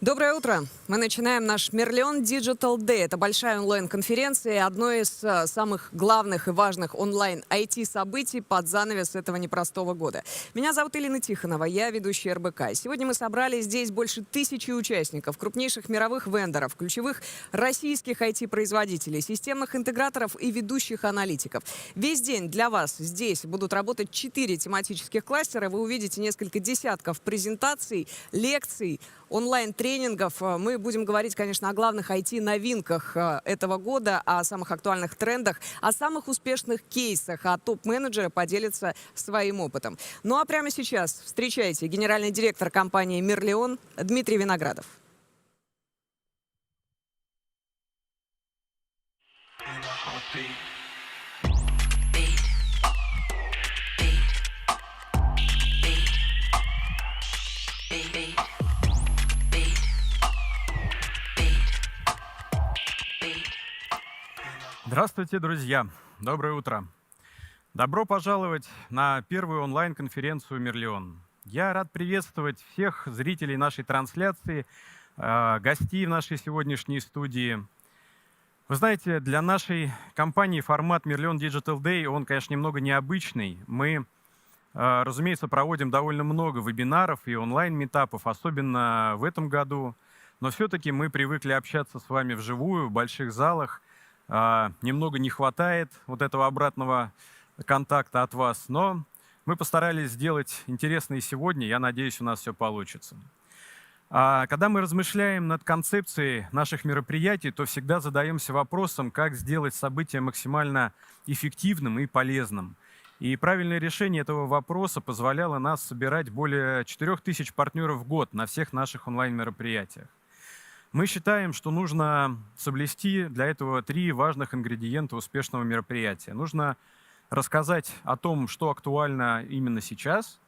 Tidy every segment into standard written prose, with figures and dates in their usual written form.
Доброе утро. Мы начинаем наш Merlion Digital Day. Это большая онлайн-конференция, одно из самых главных и важных онлайн-IT-событий под занавес этого непростого года. Меня зовут Елена Тихонова, я ведущая РБК. Сегодня мы собрали здесь больше 1000 участников, крупнейших мировых вендоров, ключевых российских IT-производителей, системных интеграторов и ведущих аналитиков. Весь день для вас здесь будут работать 4 тематических кластера. Вы увидите несколько десятков презентаций, лекций, онлайн-тренингов. Мы будем говорить, конечно, о главных IT-новинках этого года, о самых актуальных трендах, о самых успешных кейсах, а топ-менеджеры поделятся своим опытом. Ну а прямо сейчас встречайте генеральный директор компании Merlion Дмитрий Виноградов. Здравствуйте, друзья! Доброе утро! Добро пожаловать на первую онлайн-конференцию Merlion. Я рад приветствовать всех зрителей нашей трансляции, гостей в нашей сегодняшней студии. Вы знаете, для нашей компании формат Merlion Digital Day, он, конечно, немного необычный. Мы, разумеется, проводим довольно много вебинаров и онлайн-митапов, особенно в этом году. Но все-таки мы привыкли общаться с вами вживую, в больших залах. Немного не хватает вот этого обратного контакта от вас, но мы постарались сделать интересно и сегодня. Я надеюсь, у нас все получится. Когда мы размышляем над концепцией наших мероприятий, то всегда задаемся вопросом, как сделать событие максимально эффективным и полезным. И правильное решение этого вопроса позволяло нас собирать более 4000 партнеров в год на всех наших онлайн-мероприятиях. Мы считаем, что нужно соблюсти для этого 3 важных ингредиента успешного мероприятия. Нужно рассказать о том, что актуально именно сейчас.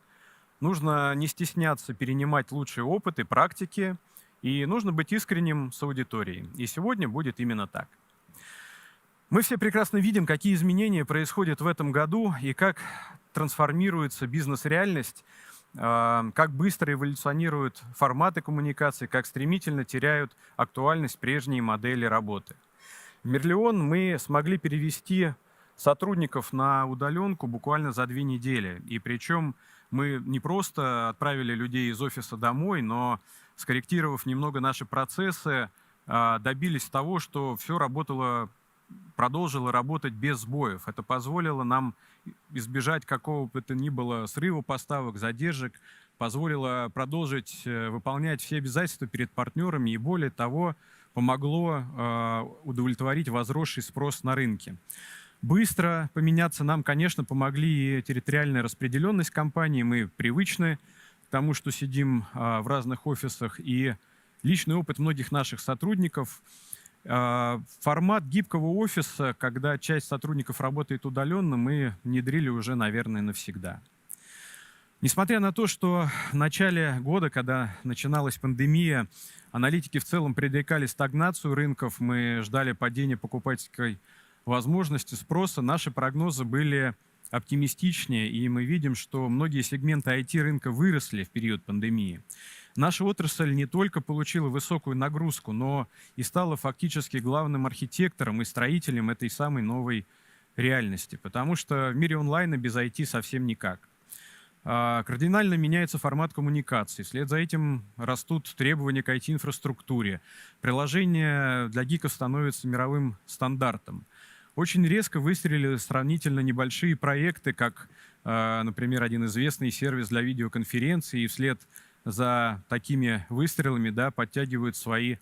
Нужно не стесняться перенимать лучшие опыты, практики. И нужно быть искренним с аудиторией. И сегодня будет именно так. Мы все прекрасно видим, какие изменения происходят в этом году и как трансформируется бизнес-реальность, как быстро эволюционируют форматы коммуникации, как стремительно теряют актуальность прежние модели работы. В Merlion мы смогли перевести сотрудников на удаленку буквально за 2 недели. И причем мы не просто отправили людей из офиса домой, но, скорректировав немного наши процессы, добились того, что все продолжило работать без сбоев. Это позволило нам избежать какого бы то ни было срыва поставок, задержек, позволило продолжить выполнять все обязательства перед партнерами и, более того, помогло удовлетворить возросший спрос на рынке. Быстро поменяться нам, конечно, помогли и территориальная распределенность компании. Мы привычны к тому, что сидим в разных офисах, и личный опыт многих наших сотрудников. Формат гибкого офиса, когда часть сотрудников работает удаленно, мы внедрили уже, наверное, навсегда. Несмотря на то, что в начале года, когда начиналась пандемия, аналитики в целом предрекали стагнацию рынков, мы ждали падения покупательской возможности спроса, наши прогнозы были оптимистичнее, и мы видим, что многие сегменты IT-рынка выросли в период пандемии. Наша отрасль не только получила высокую нагрузку, но и стала фактически главным архитектором и строителем этой самой новой реальности, потому что в мире онлайна без IT совсем никак. Кардинально меняется формат коммуникации, вслед за этим растут требования к IT-инфраструктуре. Приложения для гиков становятся мировым стандартом. Очень резко выстрелили сравнительно небольшие проекты, как, например, один известный сервис для видеоконференций, и вслед за такими выстрелами подтягивают свои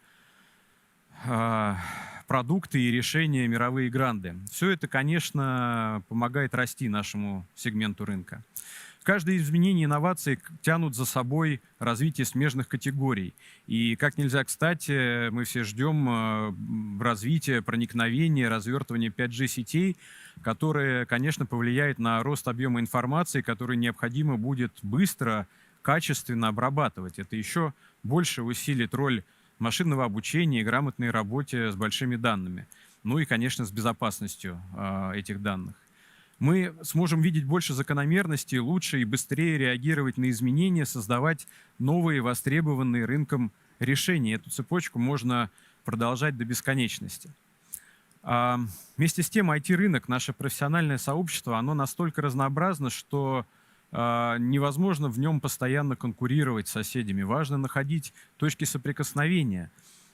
продукты и решения мировые гранды. Все это, конечно, помогает расти нашему сегменту рынка. Каждое изменение инноваций тянут за собой развитие смежных категорий. И как нельзя кстати, мы все ждем развития, проникновения, развертывания 5G-сетей, которые, конечно, повлияют на рост объема информации, который необходимо будет быстро, качественно обрабатывать. Это еще больше усилит роль машинного обучения и грамотной работе с большими данными. Ну и, конечно, с безопасностью этих данных. Мы сможем видеть больше закономерностей, лучше и быстрее реагировать на изменения, создавать новые, востребованные рынком решений. Эту цепочку можно продолжать до бесконечности. Вместе с тем IT-рынок, наше профессиональное сообщество, оно настолько разнообразно, что невозможно в нем постоянно конкурировать с соседями. Важно находить точки соприкосновения,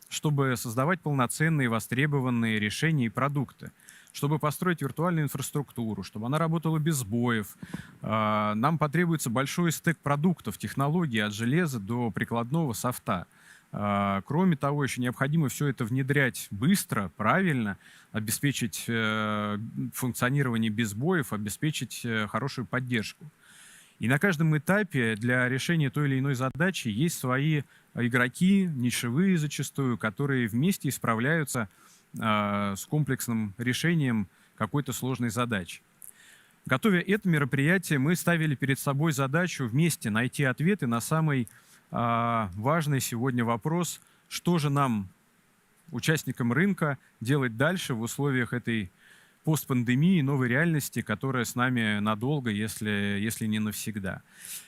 чтобы создавать полноценные, востребованные решения и продукты, чтобы построить виртуальную инфраструктуру, чтобы она работала без сбоев. Нам потребуется большой стек продуктов, технологий от железа до прикладного софта. Кроме того, еще необходимо все это внедрять быстро, правильно, обеспечить функционирование без сбоев, обеспечить хорошую поддержку. И на каждом этапе для решения той или иной задачи есть свои игроки, нишевые зачастую, которые вместе справляются с комплексным решением какой-то сложной задачи. Готовя это мероприятие, мы ставили перед собой задачу вместе найти ответы на самый важный сегодня вопрос, что же нам, участникам рынка, делать дальше в условиях этой постпандемии, новой реальности, которая с нами надолго, если не навсегда.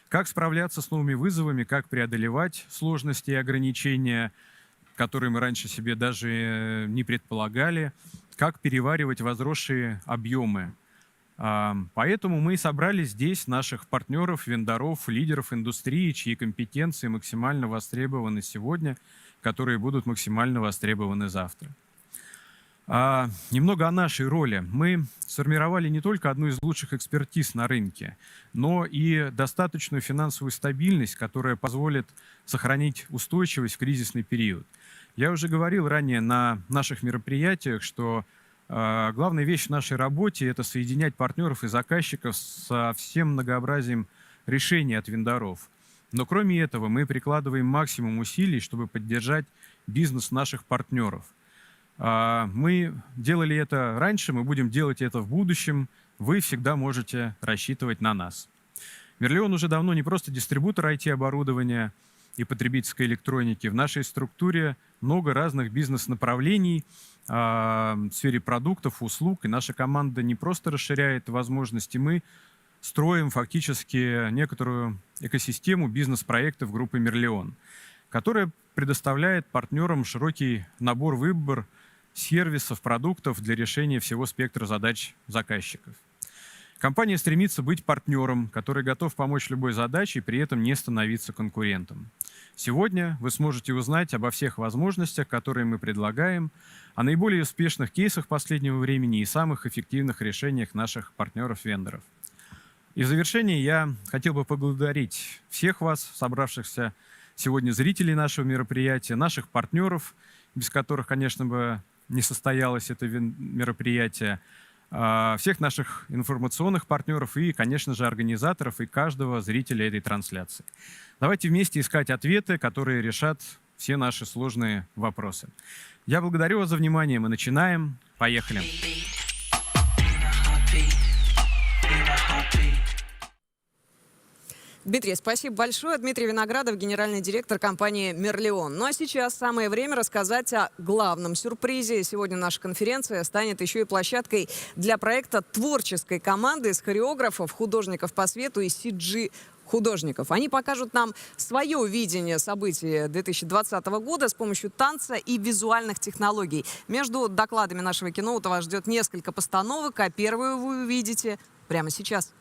Как справляться с новыми вызовами, как преодолевать сложности и ограничения, которые мы раньше себе даже не предполагали, как переваривать возросшие объемы. Поэтому мы собрали здесь наших партнеров, вендоров, лидеров индустрии, чьи компетенции максимально востребованы сегодня, которые будут максимально востребованы завтра. Немного о нашей роли. Мы сформировали не только одну из лучших экспертиз на рынке, но и достаточную финансовую стабильность, которая позволит сохранить устойчивость в кризисный период. Я уже говорил ранее на наших мероприятиях, что главная вещь в нашей работе – это соединять партнеров и заказчиков со всем многообразием решений от вендоров. Но кроме этого мы прикладываем максимум усилий, чтобы поддержать бизнес наших партнеров. Мы делали это раньше, мы будем делать это в будущем. Вы всегда можете рассчитывать на нас. Merlion уже давно не просто дистрибутор IT-оборудования и потребительской электроники. В нашей структуре много разных бизнес-направлений в сфере продуктов, услуг. И наша команда не просто расширяет возможности, мы строим фактически некоторую экосистему бизнес-проектов группы Merlion, которая предоставляет партнерам широкий выбор сервисов, продуктов для решения всего спектра задач заказчиков. Компания стремится быть партнером, который готов помочь любой задаче и при этом не становиться конкурентом. Сегодня вы сможете узнать обо всех возможностях, которые мы предлагаем, о наиболее успешных кейсах последнего времени и самых эффективных решениях наших партнеров-вендоров. И в завершение я хотел бы поблагодарить всех вас, собравшихся сегодня зрителей нашего мероприятия, наших партнеров, без которых, конечно бы, не состоялось это мероприятие, всех наших информационных партнеров и, конечно же, организаторов и каждого зрителя этой трансляции. Давайте вместе искать ответы, которые решат все наши сложные вопросы. Я благодарю вас за внимание. Мы начинаем. Поехали. Дмитрий, спасибо большое. Дмитрий Виноградов, генеральный директор компании Merlion. Ну а сейчас самое время рассказать о главном сюрпризе. Сегодня наша конференция станет еще и площадкой для проекта творческой команды из хореографов, художников по свету и CG-художников. Они покажут нам свое видение событий 2020 года с помощью танца и визуальных технологий. Между докладами нашего киноута вас ждет несколько постановок, а первую вы увидите прямо сейчас.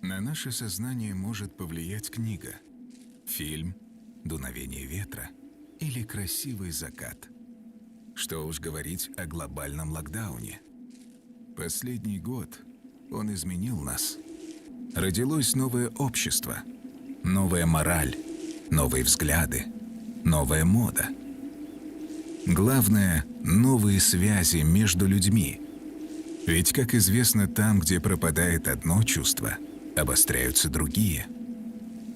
На наше сознание может повлиять книга, фильм, дуновение ветра или красивый закат. Что уж говорить о глобальном локдауне. Последний год он изменил нас. Родилось новое общество, новая мораль, новые взгляды, новая мода. Главное – новые связи между людьми. Ведь, как известно, там, где пропадает одно чувство – обостряются другие.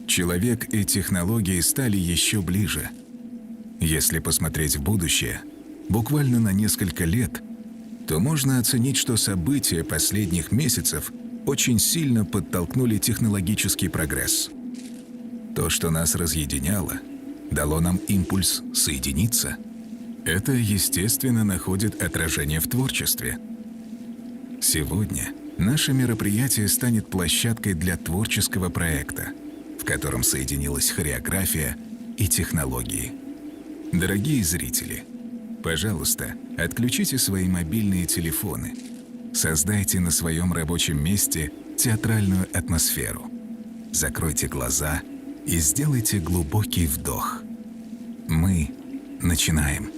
Человек и технологии стали еще ближе. Если посмотреть в будущее, буквально на несколько лет, то можно оценить, что события последних месяцев очень сильно подтолкнули технологический прогресс. То, что нас разъединяло, дало нам импульс соединиться. Это, естественно, находит отражение в творчестве. Сегодня наше мероприятие станет площадкой для творческого проекта, в котором соединилась хореография и технологии. Дорогие зрители, пожалуйста, отключите свои мобильные телефоны. Создайте на своем рабочем месте театральную атмосферу. Закройте глаза и сделайте глубокий вдох. Мы начинаем.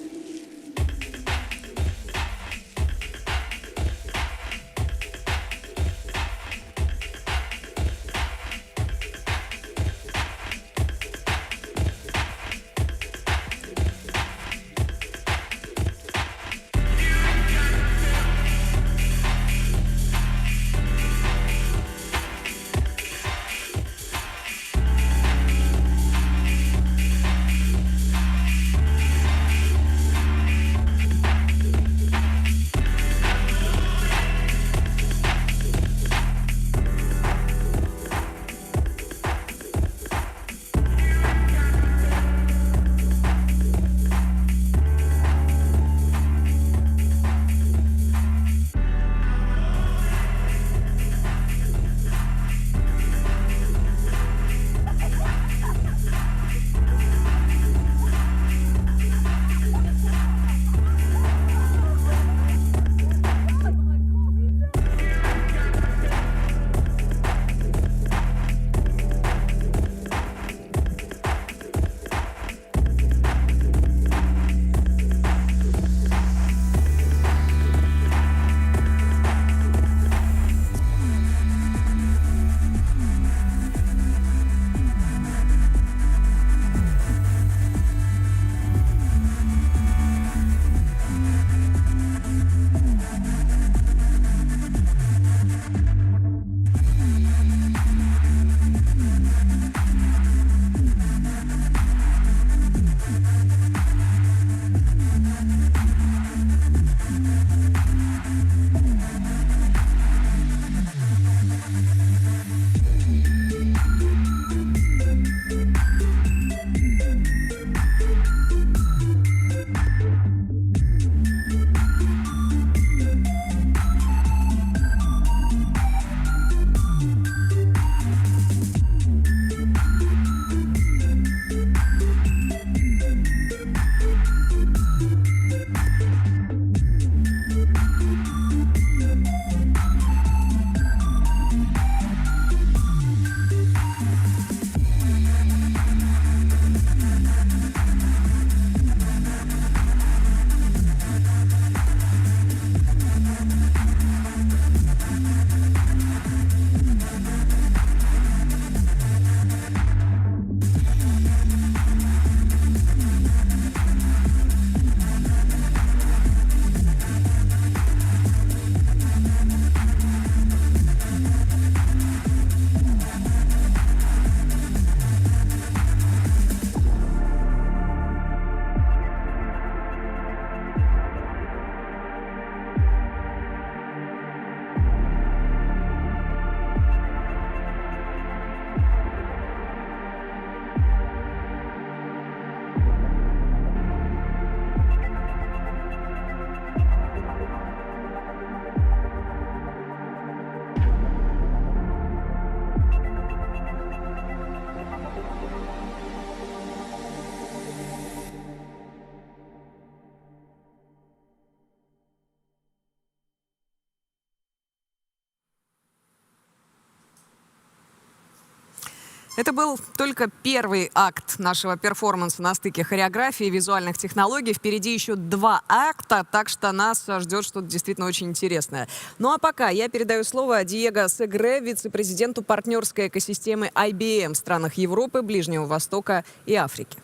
Это был только первый акт нашего перформанса на стыке хореографии и визуальных технологий. Впереди еще 2 акта, так что нас ждет что-то действительно очень интересное. Ну а пока я передаю слово Диего Сегре, вице-президенту партнерской экосистемы IBM в странах Европы, Ближнего Востока и Африки.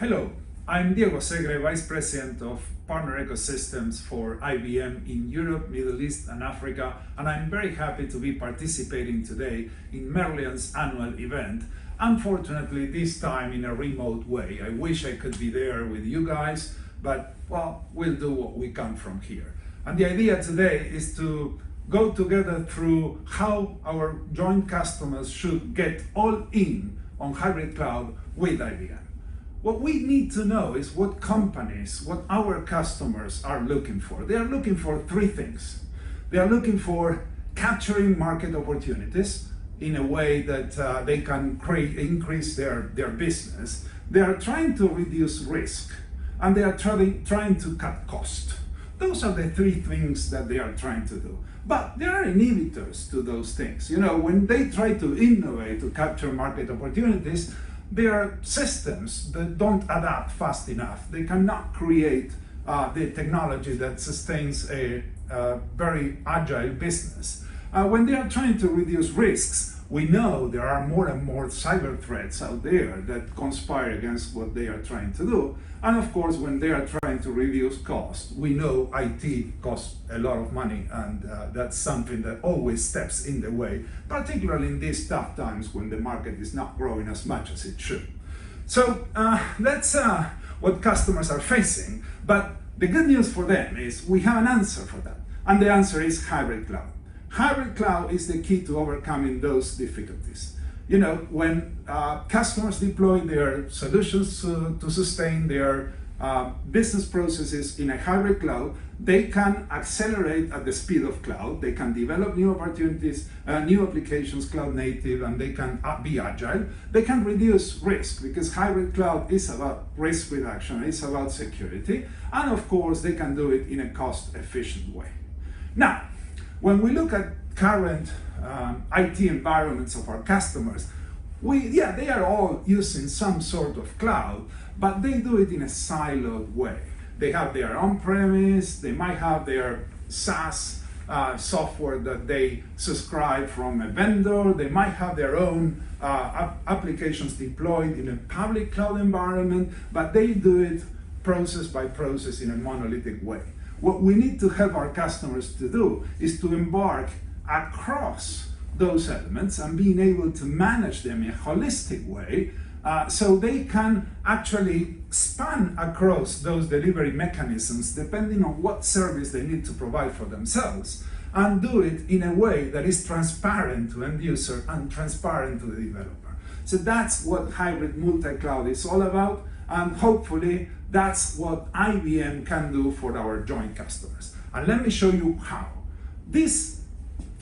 Hello, I'm Diego Segre, Vice President of Partner Ecosystems for IBM in Europe, Middle East and Africa, and I'm very happy to be participating today in Merlion's annual event. Unfortunately, this time in a remote way. I wish I could be there with you guys, but well, we'll do what we can from here. And the idea today is to go together through how our joint customers should get all in on hybrid cloud with IBM. what we need to know is what companies, what our customers are looking for. They are looking for three things. They are looking for capturing market opportunities in a way that they can increase their business. They are trying to reduce risk, and they are trying to cut cost. Those are the three things that they are trying to do. But there are inhibitors to those things. You know, when they try to innovate to capture market opportunities, there are systems that don't adapt fast enough. They cannot create the technology that sustains a very agile business. When they are trying to reduce risks, we know there are more and more cyber threats out there that conspire against what they are trying to do. And of course, when they are trying to reduce cost, we know IT costs a lot of money, and that's something that always steps in the way, particularly in these tough times when the market is not growing as much as it should. So that's what customers are facing. But the good news for them is we have an answer for that. And the answer is hybrid cloud. Hybrid cloud is the key to overcoming those difficulties. You know, when customers deploy their solutions to sustain their business processes in a hybrid cloud, they can accelerate at the speed of cloud. They can develop new opportunities, new applications, cloud native, and they can be agile. They can reduce risk, because hybrid cloud is about risk reduction, it's about security, and of course they can do it in a cost-efficient way. Now, when we look at current IT environments of our customers, they are all using some sort of cloud, but they do it in a siloed way. They have their on-premise, they might have their SaaS software that they subscribe from a vendor, they might have their own applications deployed in a public cloud environment, but they do it process by process in a monolithic way. What we need to help our customers to do is to embark across those elements and being able to manage them in a holistic way, so they can actually span across those delivery mechanisms depending on what service they need to provide for themselves, and do it in a way that is transparent to end user and transparent to the developer. So that's what hybrid multi-cloud is all about, and hopefully that's what IBM can do for our joint customers. And let me show you how. This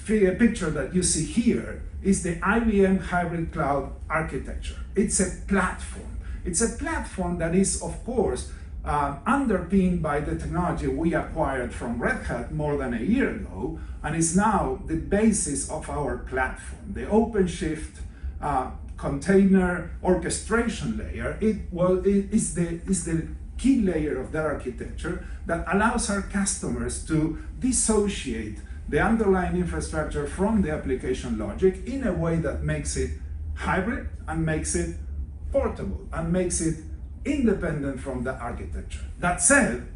picture that you see here is the IBM hybrid cloud architecture. It's a platform. It's a platform that is, of course, underpinned by the technology we acquired from Red Hat more than a year ago, and is now the basis of our platform. The OpenShift container orchestration layer, it is the key layer of that architecture that allows our customers to dissociate the underlying infrastructure from the application logic in a way that makes it hybrid and makes it portable and makes it independent from the architecture. That said,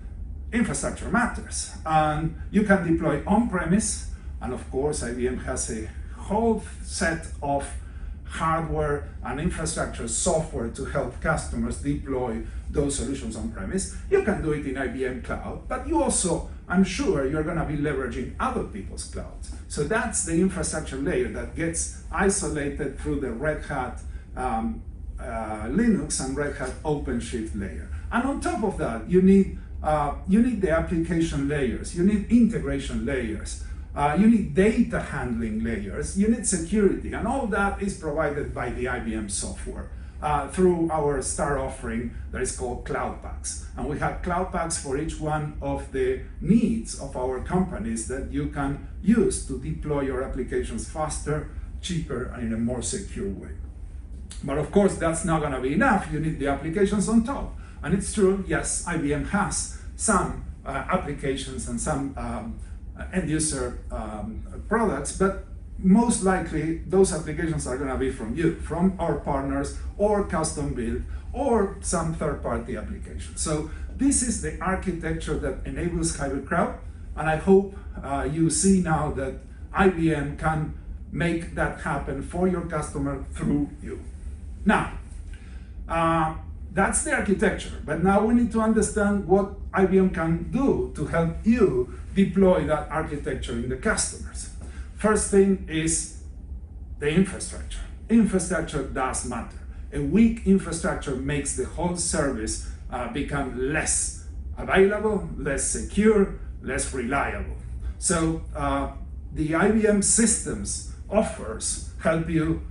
infrastructure matters, and you can deploy on-premise, and of course IBM has a whole set of hardware and infrastructure software to help customers deploy those solutions on-premise. You can do it in IBM Cloud, but you also, I'm sure, you're going to be leveraging other people's clouds. So that's the infrastructure layer that gets isolated through the Red Hat Linux and Red Hat OpenShift layer. And on top of that, you need the application layers, you need integration layers, you need data handling layers, you need security, and all that is provided by the IBM software through our star offering that is called Cloud Packs. And we have Cloud Packs for each one of the needs of our companies that you can use to deploy your applications faster, cheaper, and in a more secure way. But of course, that's not going to be enough. You need the applications on top. And it's true, yes, IBM has some applications and some end-user products, but most likely those applications are going to be from you, from our partners, or custom built, or some third-party applications. So this is the architecture that enables hybrid cloud, and I hope you see now that IBM can make that happen for your customer through you. Now, that's the architecture, but now we need to understand what IBM can do to help you deploy that architecture in the customers. First thing is the infrastructure. Infrastructure does matter. A weak infrastructure makes the whole service become less available, less secure, less reliable. So the IBM systems offers help you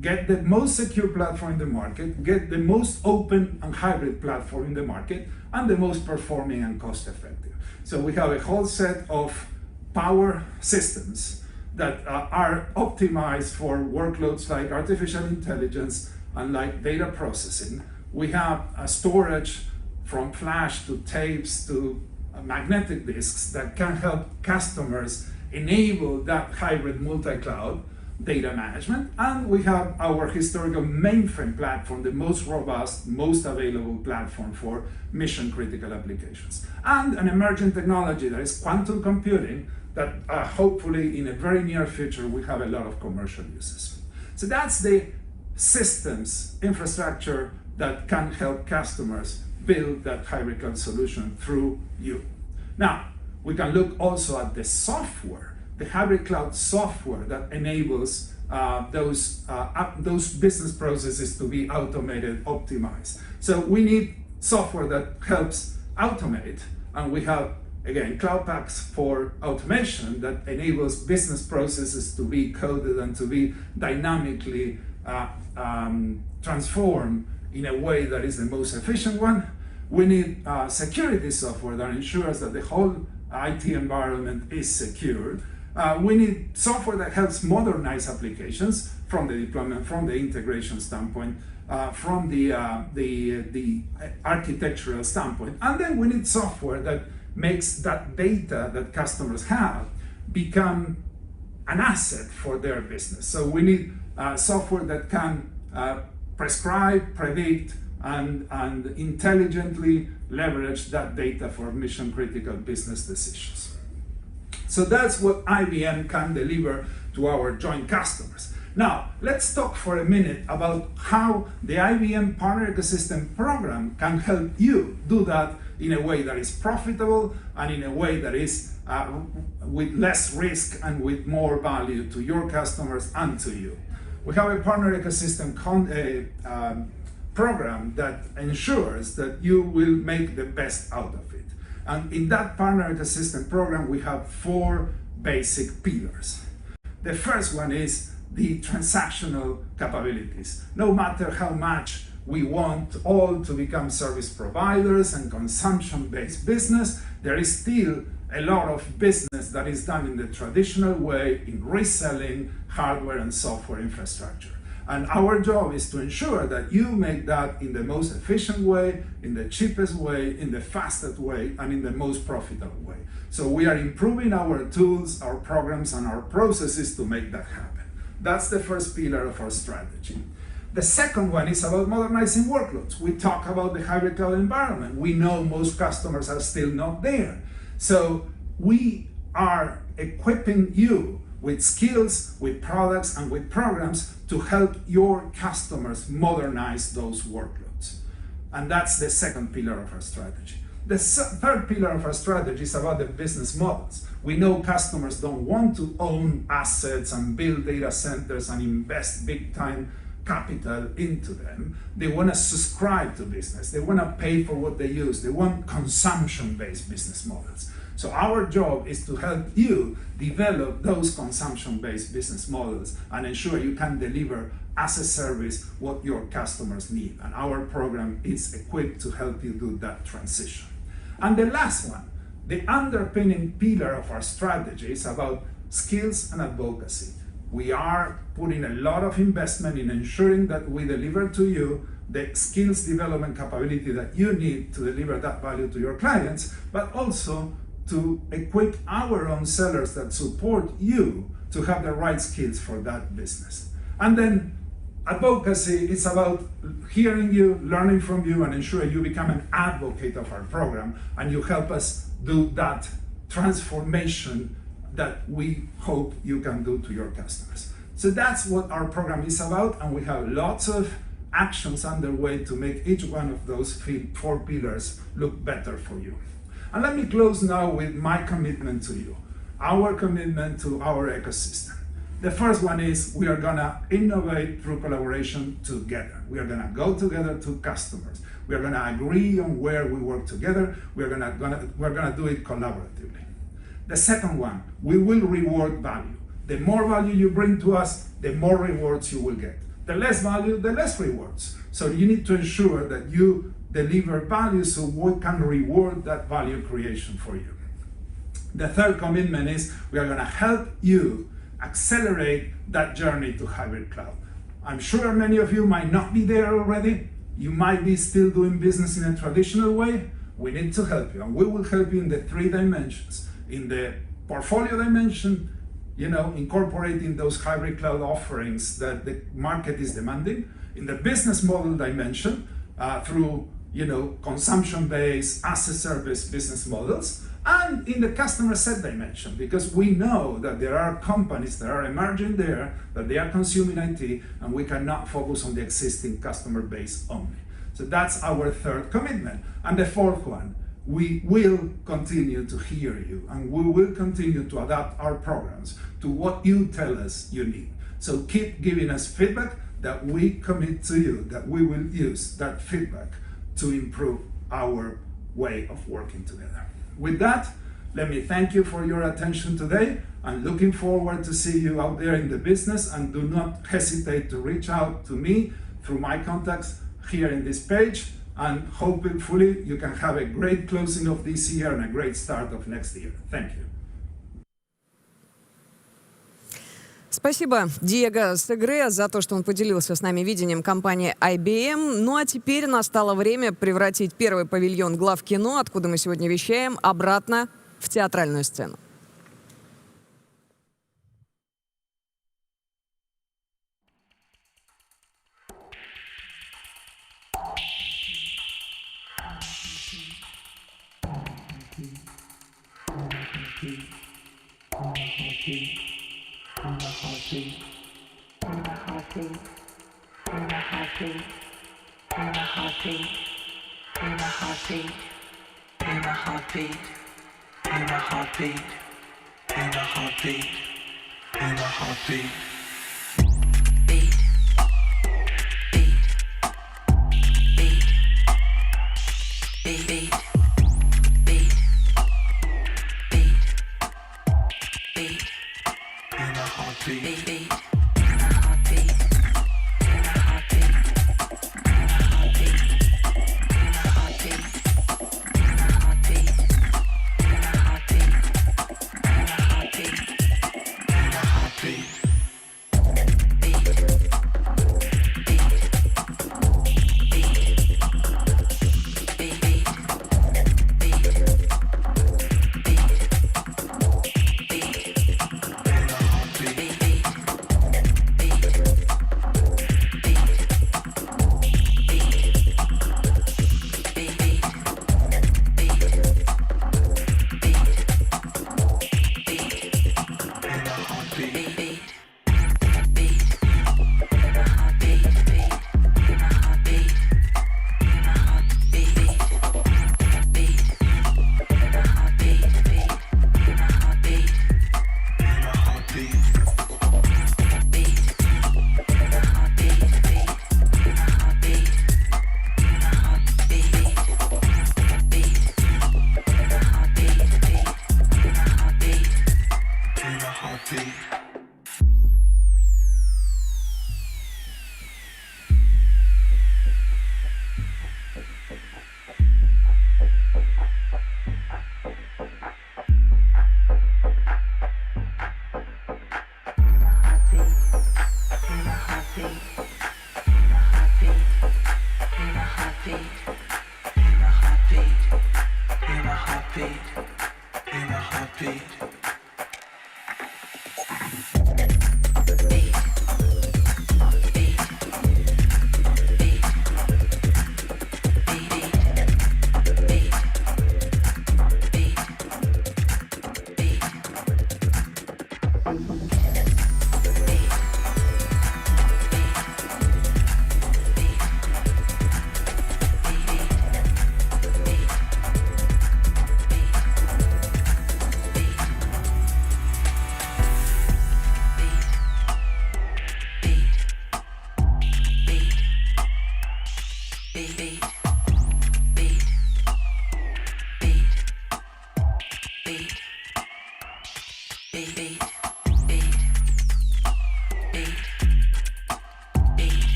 get the most secure platform in the market, get the most open and hybrid platform in the market, and the most performing and cost effective. So we have a whole set of power systems that are optimized for workloads like artificial intelligence and like data processing. We have a storage from flash to tapes to magnetic disks that can help customers enable that hybrid multi-cloud data management. And we have our historical mainframe platform, the most robust, most available platform for mission critical applications. And an emerging technology that is quantum computing that hopefully in a very near future we have a lot of commercial uses. So that's the systems infrastructure that can help customers build that hybrid cloud solution through you. Now, we can look also at the software, the hybrid cloud software that enables those business processes to be automated, optimized. So we need software that helps automate, and we have, again, cloud packs for automation that enables business processes to be coded and to be dynamically transformed in a way that is the most efficient one. We need security software that ensures that the whole IT environment is secure. We need software that helps modernize applications from the deployment, from the integration standpoint, from the architectural standpoint. And then we need software that makes that data that customers have become an asset for their business. So we need software that can prescribe, predict, and intelligently leverage that data for mission critical business decisions. So that's what IBM can deliver to our joint customers. Now, let's talk for a minute about how the IBM Partner Ecosystem Program can help you do that in a way that is profitable and in a way that is with less risk and with more value to your customers and to you. We have a Partner Ecosystem program that ensures that you will make the best out of it. And in that Partner Ecosystem program, we have 4 basic pillars. The first one is the transactional capabilities. No matter how much we want all to become service providers and consumption-based business, there is still a lot of business that is done in the traditional way in reselling hardware and software infrastructure. And our job is to ensure that you make that in the most efficient way, in the cheapest way, in the fastest way, and in the most profitable way. So we are improving our tools, our programs, and our processes to make that happen. That's the first pillar of our strategy. The second one is about modernizing workloads. We talk about the hybrid cloud environment. We know most customers are still not there. So we are equipping you with skills, with products, and with programs to help your customers modernize those workloads. And that's the second pillar of our strategy. The third pillar of our strategy is about the business models. We know customers don't want to own assets and build data centers and invest big time capital into them. They want to subscribe to business. They want to pay for what they use. They want consumption-based business models. So our job is to help you develop those consumption-based business models and ensure you can deliver as a service what your customers need. And our program is equipped to help you do that transition. And the last one, the underpinning pillar of our strategy is about skills and advocacy. We are putting a lot of investment in ensuring that we deliver to you the skills development capability that you need to deliver that value to your clients, but also to equip our own sellers that support you to have the right skills for that business. And then advocacy is about hearing you, learning from you, and ensuring you become an advocate of our program, and you help us do that transformation that we hope you can do to your customers. So that's what our program is about, and we have lots of actions underway to make each one of those 4 pillars look better for you. And let me close now with my commitment to you, our commitment to our ecosystem. The first one is we are gonna innovate through collaboration together. We are gonna go together to customers. We are gonna agree on where we work together. We're gonna do it collaboratively. The second one, we will reward value. The more value you bring to us, the more rewards you will get. The less value, the less rewards. So you need to ensure that you deliver value so we can reward that value creation for you. The third commitment is we are going to help you accelerate that journey to hybrid cloud. I'm sure many of you might not be there already. You might be still doing business in a traditional way. We need to help you, and we will help you in the 3 dimensions. In the portfolio dimension, incorporating those hybrid cloud offerings that the market is demanding. In the business model dimension, through consumption-based, as-a-service business models, and in the customer set dimension, because we know that there are companies that are emerging there, that they are consuming IT, and we cannot focus on the existing customer base only. So that's our third commitment. And the fourth one, we will continue to hear you, and we will continue to adapt our programs to what you tell us you need. So keep giving us feedback that we commit to you, that we will use that feedback to improve our way of working together. With that, let me thank you for your attention today. I'm looking forward to see you out there in the business, and do not hesitate to reach out to me through my contacts here in this page, and hopefully you can have a great closing of this year and a great start of next year. Thank you. Спасибо Диего Сегре за то, что он поделился с нами видением компании IBM. Ну а теперь настало время превратить первый павильон главкино, откуда мы сегодня вещаем, обратно в театральную сцену.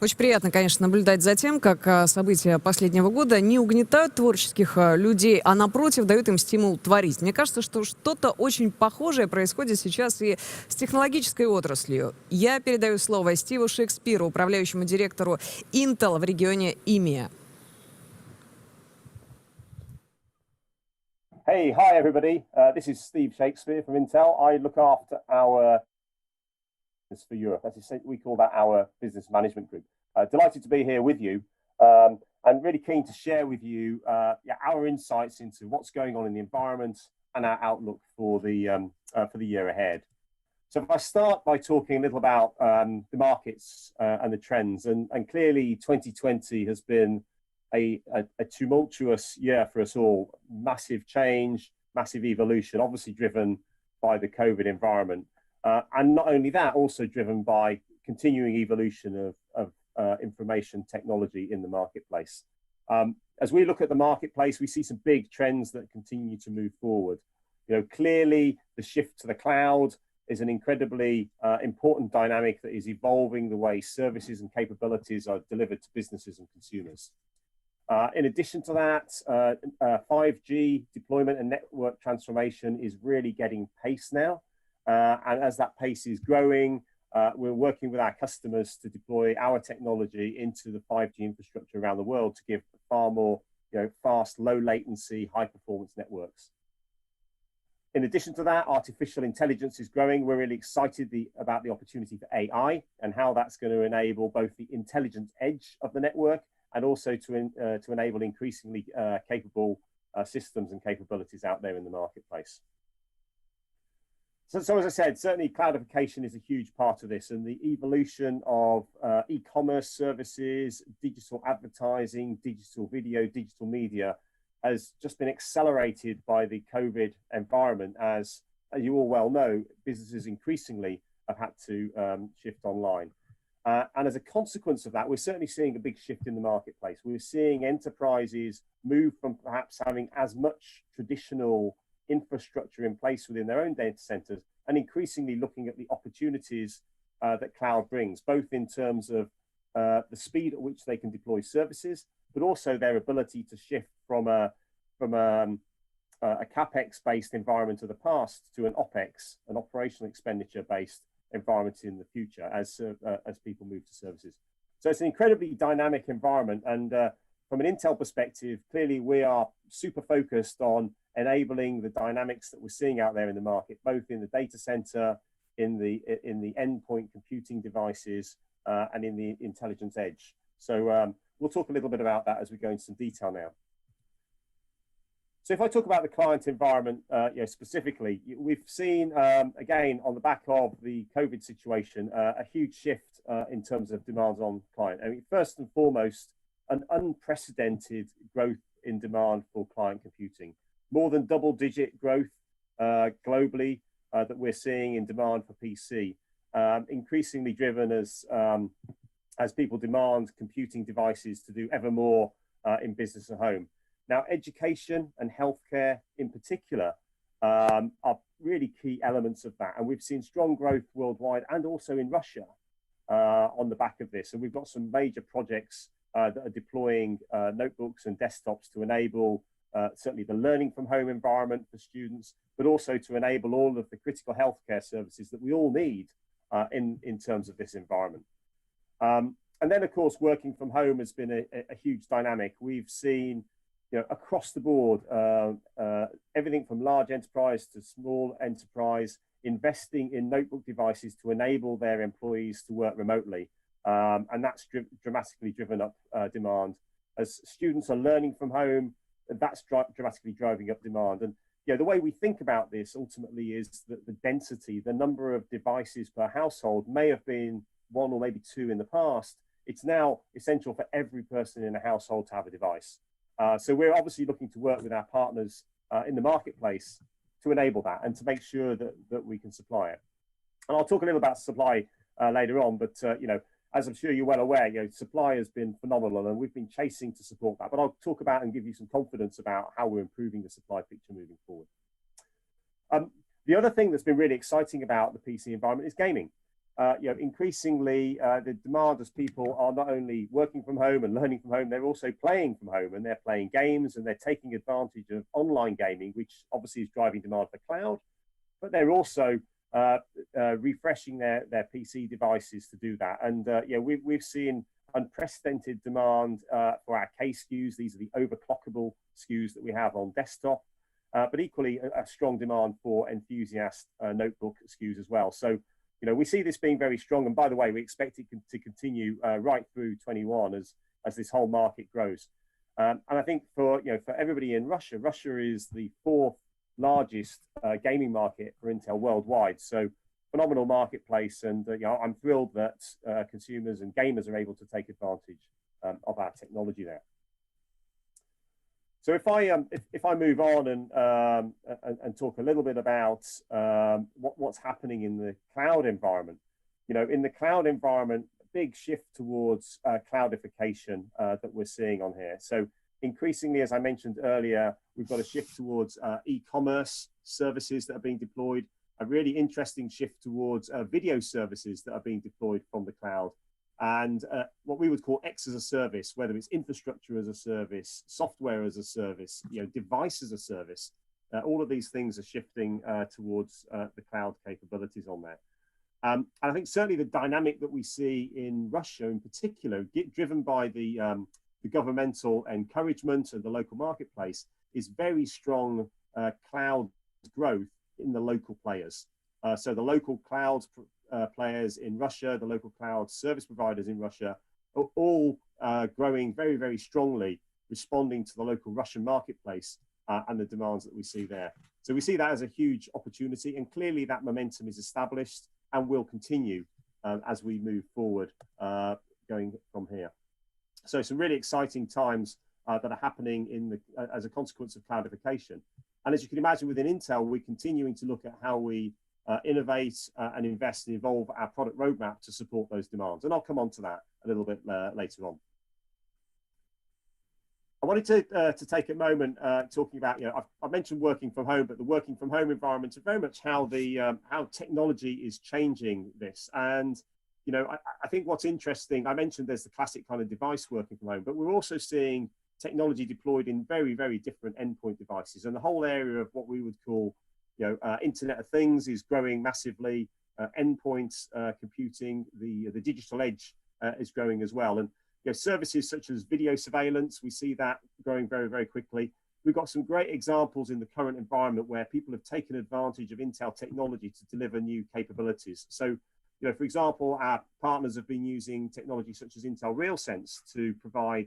Очень приятно, конечно, наблюдать за тем, как события последнего года не угнетают творческих людей, а напротив дают им стимул творить. Мне кажется, что что-то очень похожее происходит сейчас и с технологической отраслью. Я передаю слово Стиву Шекспиру, управляющему директору Intel в регионе EMEA. Hey, hi everybody. This is Steve Shakespeare from Intel. I look after our for Europe. We call that our business management group. Delighted to be here with you. I'm really keen to share with you our insights into what's going on in the environment and our outlook for the year ahead. So if I start by talking a little about the markets and the trends, and clearly 2020 has been a tumultuous year for us all. Massive change, massive evolution, obviously driven by the COVID environment. And not only that, also driven by continuing evolution of information technology in the marketplace. As we look at the marketplace, we see some big trends that continue to move forward. You know, clearly the shift to the cloud is an incredibly important dynamic that is evolving the way services and capabilities are delivered to businesses and consumers. In addition to that, 5G deployment and network transformation is really getting pace now. And as that pace is growing, we're working with our customers to deploy our technology into the 5G infrastructure around the world to give far more fast, low latency, high performance networks. In addition to that, artificial intelligence is growing. We're really excited about the opportunity for AI and how that's going to enable both the intelligent edge of the network and also to enable increasingly capable systems and capabilities out there in the marketplace. So as I said, certainly cloudification is a huge part of this, and the evolution of e-commerce services, digital advertising, digital video, digital media has just been accelerated by the COVID environment. As you all well know, businesses increasingly have had to shift online. And as a consequence of that, we're certainly seeing a big shift in the marketplace. We're seeing enterprises move from perhaps having as much traditional infrastructure in place within their own data centers and increasingly looking at the opportunities that cloud brings, both in terms of the speed at which they can deploy services, but also their ability to shift from a CapEx-based environment of the past to an OpEx, an operational expenditure-based environment in the future as people move to services. So it's an incredibly dynamic environment. And from an Intel perspective, clearly we are super focused on enabling the dynamics that we're seeing out there in the market, both in the data center, in the endpoint computing devices, and in the intelligence edge. So we'll talk a little bit about that as we go into some detail now. So if I talk about the client environment specifically, we've seen, again, on the back of the COVID situation, a huge shift in terms of demands on client. I mean, first and foremost, an unprecedented growth in demand for client computing. More than double-digit growth globally that we're seeing in demand for PC, increasingly driven as people demand computing devices to do ever more in business and home. Now, education and healthcare in particular are really key elements of that. And we've seen strong growth worldwide and also in Russia on the back of this. And we've got some major projects that are deploying notebooks and desktops to enable certainly the learning from home environment for students, but also to enable all of the critical healthcare services that we all need in terms of this environment. And then, of course, working from home has been a huge dynamic. We've seen across the board, everything from large enterprise to small enterprise, investing in notebook devices to enable their employees to work remotely. And that's dramatically driven up demand. As students are learning from home, that's dramatically driving up demand. And the way we think about this ultimately is that the density, the number of devices per household may have been one or maybe two in the past. It's now essential for every person in a household to have a device. So we're obviously looking to work with our partners in the marketplace to enable that and to make sure that we can supply it. And I'll talk a little about supply later on, but as I'm sure you're well aware, supply has been phenomenal and we've been chasing to support that. But I'll talk about and give you some confidence about how we're improving the supply picture moving forward. The other thing that's been really exciting about the PC environment is gaming. Increasingly, the demand as people are not only working from home and learning from home, they're also playing from home, and they're playing games and they're taking advantage of online gaming, which obviously is driving demand for cloud, but they're also refreshing their PC devices to do that. And we've seen unprecedented demand for our K SKUs. These are the overclockable SKUs that we have on desktop, but equally a strong demand for enthusiast notebook SKUs as well. So we see this being very strong. And by the way, we expect it to continue right through 21 as this whole market grows. And I think for everybody in Russia is the fourth largest gaming market for Intel worldwide. So phenomenal marketplace. And I'm thrilled that consumers and gamers are able to take advantage of our technology there. So if I move on and talk a little bit about what's happening in the cloud environment, in the cloud environment, a big shift towards cloudification that we're seeing on here. So increasingly, as I mentioned earlier, we've got a shift towards e-commerce services that are being deployed, a really interesting shift towards video services that are being deployed from the cloud. And what we would call X as a service, whether it's infrastructure as a service, software as a service, device as a service, all of these things are shifting towards the cloud capabilities on there. And I think certainly the dynamic that we see in Russia in particular, driven by the governmental encouragement and the local marketplace, is very strong cloud growth in the local players. So the local cloud players in Russia, the local cloud service providers in Russia are all growing very, very strongly, responding to the local Russian marketplace and the demands that we see there. So we see that as a huge opportunity, and clearly that momentum is established and will continue as we move forward going from here. So some really exciting times that are happening as a consequence of cloudification. And as you can imagine, within Intel, we're continuing to look at how we innovate and invest and evolve our product roadmap to support those demands. And I'll come on to that a little bit later on. I wanted to take a moment talking about, I've mentioned working from home, but the working from home environments are very much how technology is changing this. And I think what's interesting, I mentioned there's the classic kind of device working from home, but we're also seeing technology deployed in very, very different endpoint devices. And the whole area of what we would call Internet of Things is growing massively. Endpoints computing, the digital edge is growing as well. And services such as video surveillance, we see that growing very, very quickly. We've got some great examples in the current environment where people have taken advantage of Intel technology to deliver new capabilities. So, for example, our partners have been using technology such as Intel RealSense to provide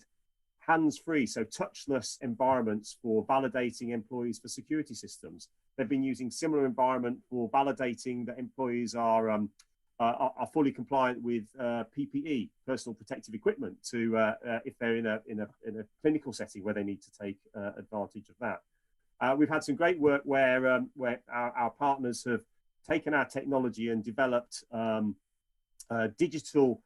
hands-free, so touchless environments for validating employees for security systems. They've been using similar environment for validating that employees are fully compliant with PPE, personal protective equipment, to if they're in a clinical setting where they need to take advantage of that. We've had some great work where our partners have taken our technology and developed digital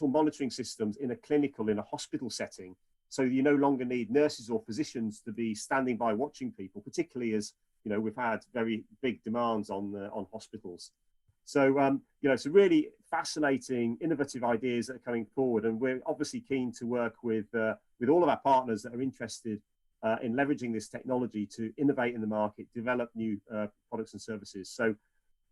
monitoring systems in a hospital setting. So you no longer need nurses or physicians to be standing by watching people, particularly as we've had very big demands on hospitals. So some really fascinating, innovative ideas that are coming forward, and we're obviously keen to work with all of our partners that are interested in leveraging this technology to innovate in the market, develop new products and services. So,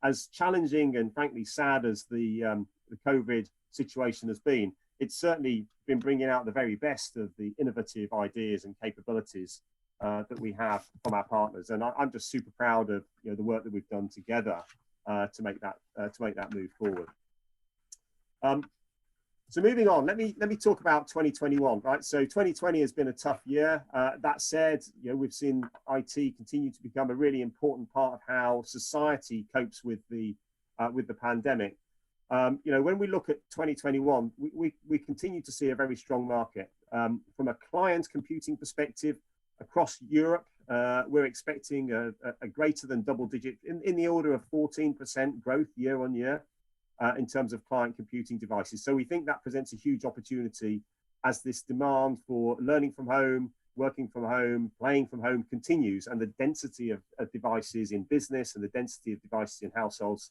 as challenging and frankly sad as the COVID situation has been, it's certainly been bringing out the very best of the innovative ideas and capabilities that we have from our partners. And I'm just super proud of the work that we've done together to make that move forward. So moving on, let me talk about 2021, right? So 2020 has been a tough year. That said, we've seen IT continue to become a really important part of how society copes with the pandemic. When we look at 2021, we continue to see a very strong market. From a client computing perspective, across Europe, we're expecting a greater than double-digit, in the order of 14% growth year on year in terms of client computing devices. So we think that presents a huge opportunity as this demand for learning from home, working from home, playing from home continues, and the density of devices in business and the density of devices in households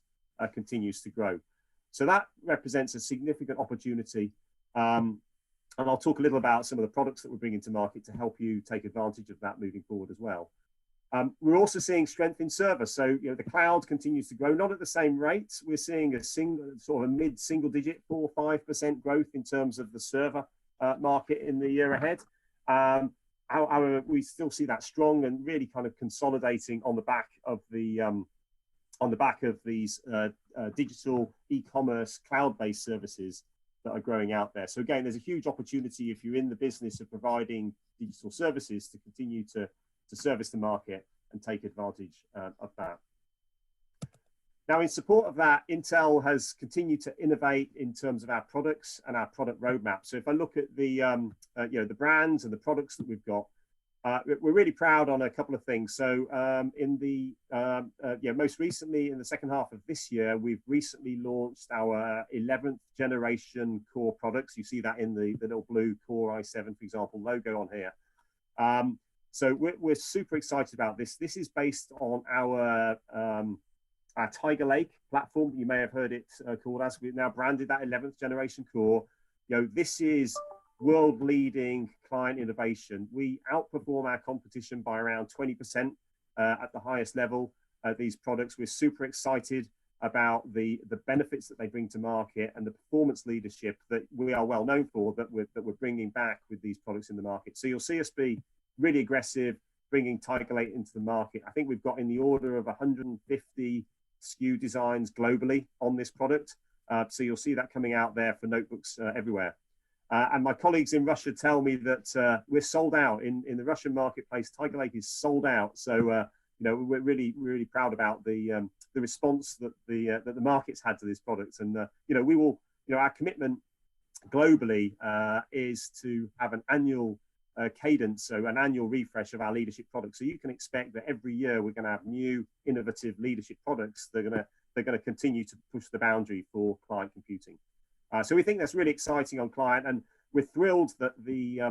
continues to grow. So that represents a significant opportunity. And I'll talk a little about some of the products that we're bringing to market to help you take advantage of that moving forward as well. We're also seeing strength in server. So the cloud continues to grow, not at the same rate. We're seeing a mid-single digit, 4 or 5% growth in terms of the server market in the year ahead. However, we still see that strong and really kind of consolidating on the back of these digital e-commerce cloud-based services that are growing out there. So again, there's a huge opportunity if you're in the business of providing digital services to continue to service the market and take advantage of that. Now, in support of that, Intel has continued to innovate in terms of our products and our product roadmap. So if I look at the brands and the products that we've got, we're really proud on a couple of things. So most recently in the second half of this year, we've recently launched our 11th generation core products. You see that in the little blue Core i7, for example, logo on here. So we're super excited about this. This is based on our Tiger Lake platform. You may have heard it called as. We've now branded that 11th generation core. This is world-leading client innovation. We outperform our competition by around 20% at the highest level. These products, we're super excited about the benefits that they bring to market and the performance leadership that we are well known for that we're bringing back with these products in the market. So you'll see us be really aggressive, bringing Tiger Lake into the market. I think we've got in the order of 150 SKU designs globally on this product. So you'll see that coming out there for notebooks everywhere. And my colleagues in Russia tell me that we're sold out in the Russian marketplace. Tiger Lake is sold out. So we're really proud about the response that the market's had to this product. And we will, our commitment globally is to have an annual cadence, so an annual refresh of our leadership products. So you can expect that every year we're going to have new innovative leadership products. They're going to continue to push the boundary for client computing. So we think that's really exciting on client, and we're thrilled that the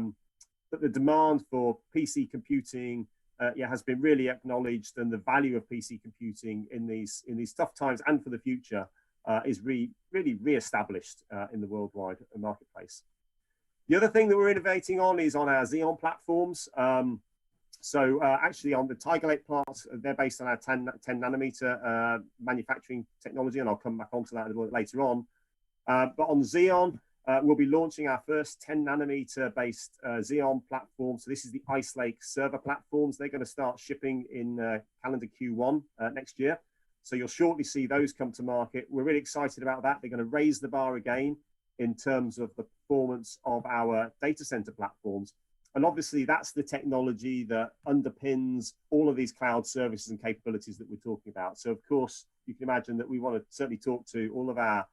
demand for PC computing has been really acknowledged, and the value of PC computing in these tough times and for the future is really re-established in the worldwide marketplace. The other thing that we're innovating on is on our Xeon platforms. Actually on the Tiger Lake parts, they're based on our 10 nanometer manufacturing technology, and I'll come back onto that a little bit later on. But on Xeon, we'll be launching our first 10 nanometer based Xeon platform. So this is the Ice Lake server platforms. They're going to start shipping in calendar Q1 next year. So you'll shortly see those come to market. We're really excited about that. They're going to raise the bar again in terms of the performance of our data center platforms. And obviously that's the technology that underpins all of these cloud services and capabilities that we're talking about. So of course, you can imagine that we want to certainly talk to all of our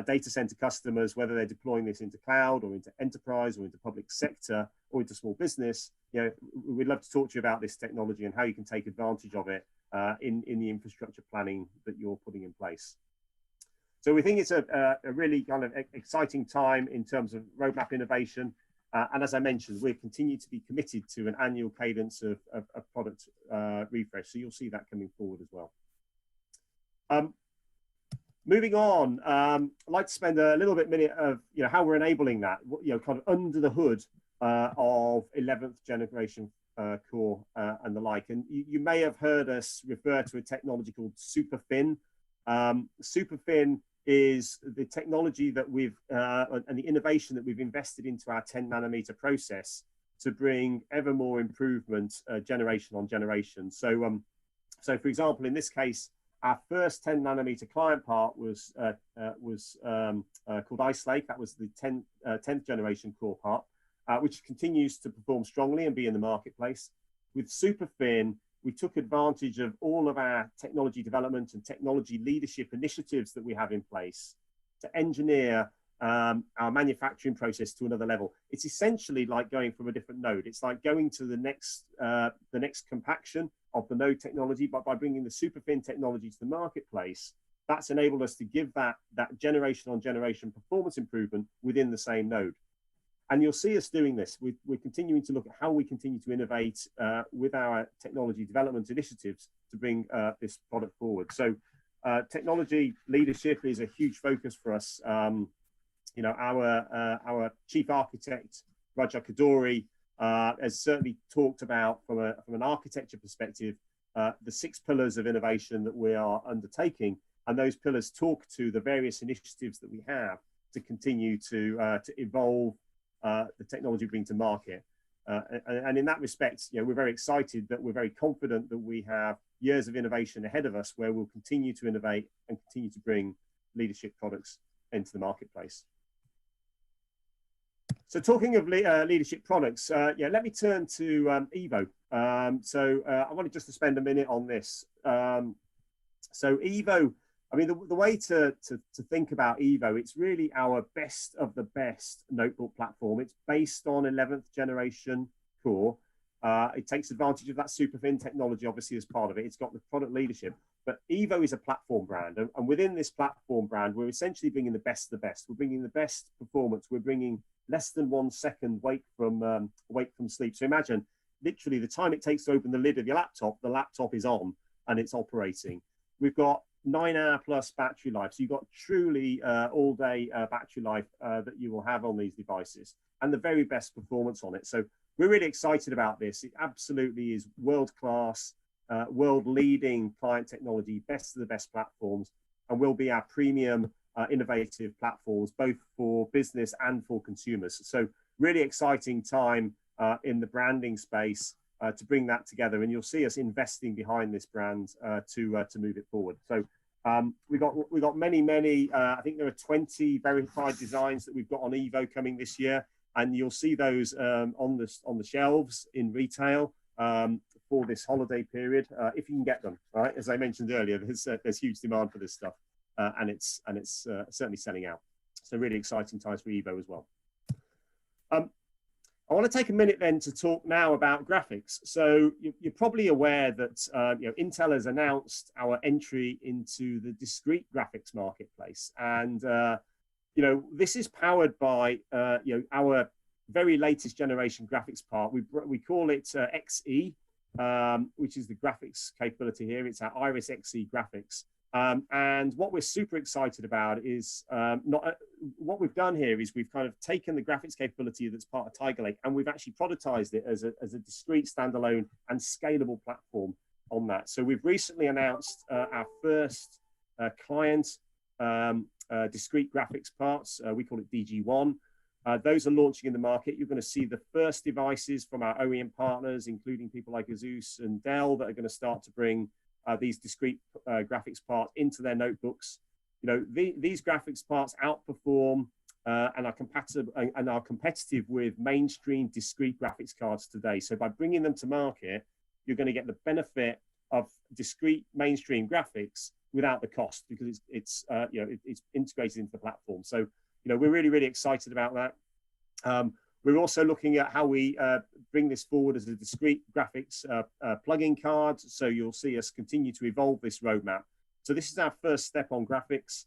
data center customers, whether they're deploying this into cloud or into enterprise or into public sector or into small business. We'd love to talk to you about this technology and how you can take advantage of it in the infrastructure planning that you're putting in place. So we think it's a really kind of exciting time in terms of roadmap innovation. And as I mentioned, we continue to be committed to an annual cadence of product refresh. So you'll see that coming forward as well. Moving on, I'd like to spend a little minute of how we're enabling that, kind of under the hood of 11th generation core and the like. And you may have heard us refer to a technology called SuperFin. SuperFin is the technology that we've and the innovation that we've invested into our 10 nanometer process to bring ever more improvement generation on generation. So for example, in this case, Our first 10 nanometer client part was called Ice Lake. That was the 10th generation core part, which continues to perform strongly and be in the marketplace. With Superfin, we took advantage of all of our technology development and technology leadership initiatives that we have in place to engineer our manufacturing process to another level. It's essentially like going from a different node. It's like going to the next compaction of the node technology, but by bringing the Superfin technology to the marketplace, that's enabled us to give that generation on generation performance improvement within the same node. And you'll see us doing this. We're continuing to look at how we continue to innovate with our technology development initiatives to bring this product forward. So technology leadership is a huge focus for us. You know, our chief architect, Raja Kaduri, has certainly talked about from an architecture perspective, the 6 pillars of innovation that we are undertaking. And those pillars talk to the various initiatives that we have to continue to evolve the technology we bring to market. And in that respect, you know, we're very excited that we're very confident that we have years of innovation ahead of us where we'll continue to innovate and continue to bring leadership products into the marketplace. So talking of leadership products, yeah, let me turn to Evo. I wanted just to spend a minute on this. So Evo, I mean, the way to think about Evo, it's really our best of the best notebook platform. It's based on 11th generation core. It takes advantage of that Superfin technology, obviously, as part of it. It's got the product leadership. But Evo is a platform brand. And within this platform brand, we're essentially bringing the best of the best. We're bringing the best performance. We're bringing less than 1 second wake from sleep. So imagine literally the time it takes to open the lid of your laptop, the laptop is on and it's operating. We've got 9-hour plus battery life. So you've got truly all day battery life that you will have on these devices and the very best performance on it. So we're really excited about this. It absolutely is world-class, world-leading client technology, best of the best platforms, and will be our premium innovative platforms, both for business and for consumers. So really exciting time in the branding space to bring that together. And you'll see us investing behind this brand to move it forward. So we got many, I think there are 20 verified designs that we've got on Evo coming this year. And you'll see those on the shelves in retail for this holiday period, if you can get them. Right, as I mentioned earlier, there's huge demand for this stuff, and it's certainly selling out. So really exciting times for Evo as well. I want to take a minute then to talk now about graphics. So you're probably aware that you know, Intel has announced our entry into the discrete graphics marketplace, and you know, this is powered by you know, our very latest generation graphics part. We call it XE, which is the graphics capability here. It's our Iris XE graphics. And what we're super excited about is what we've done here is we've kind of taken the graphics capability that's part of Tiger Lake, and we've actually productized it as a discrete, standalone, and scalable platform on that. So we've recently announced our first client discrete graphics parts. We call it DG1. Those are launching in the market. You're going to see the first devices from our OEM partners, including people like Asus and Dell, that are going to start to bring these discrete graphics parts into their notebooks. You know, these graphics parts outperform and are competitive with mainstream discrete graphics cards today. So by bringing them to market, you're going to get the benefit of discrete mainstream graphics without the cost, because it's you know, it's integrated into the platform. So you know, we're really excited about that. We're also looking at how we bring this forward as a discrete graphics plug-in card. So you'll see us continue to evolve this roadmap. So this is our first step on graphics.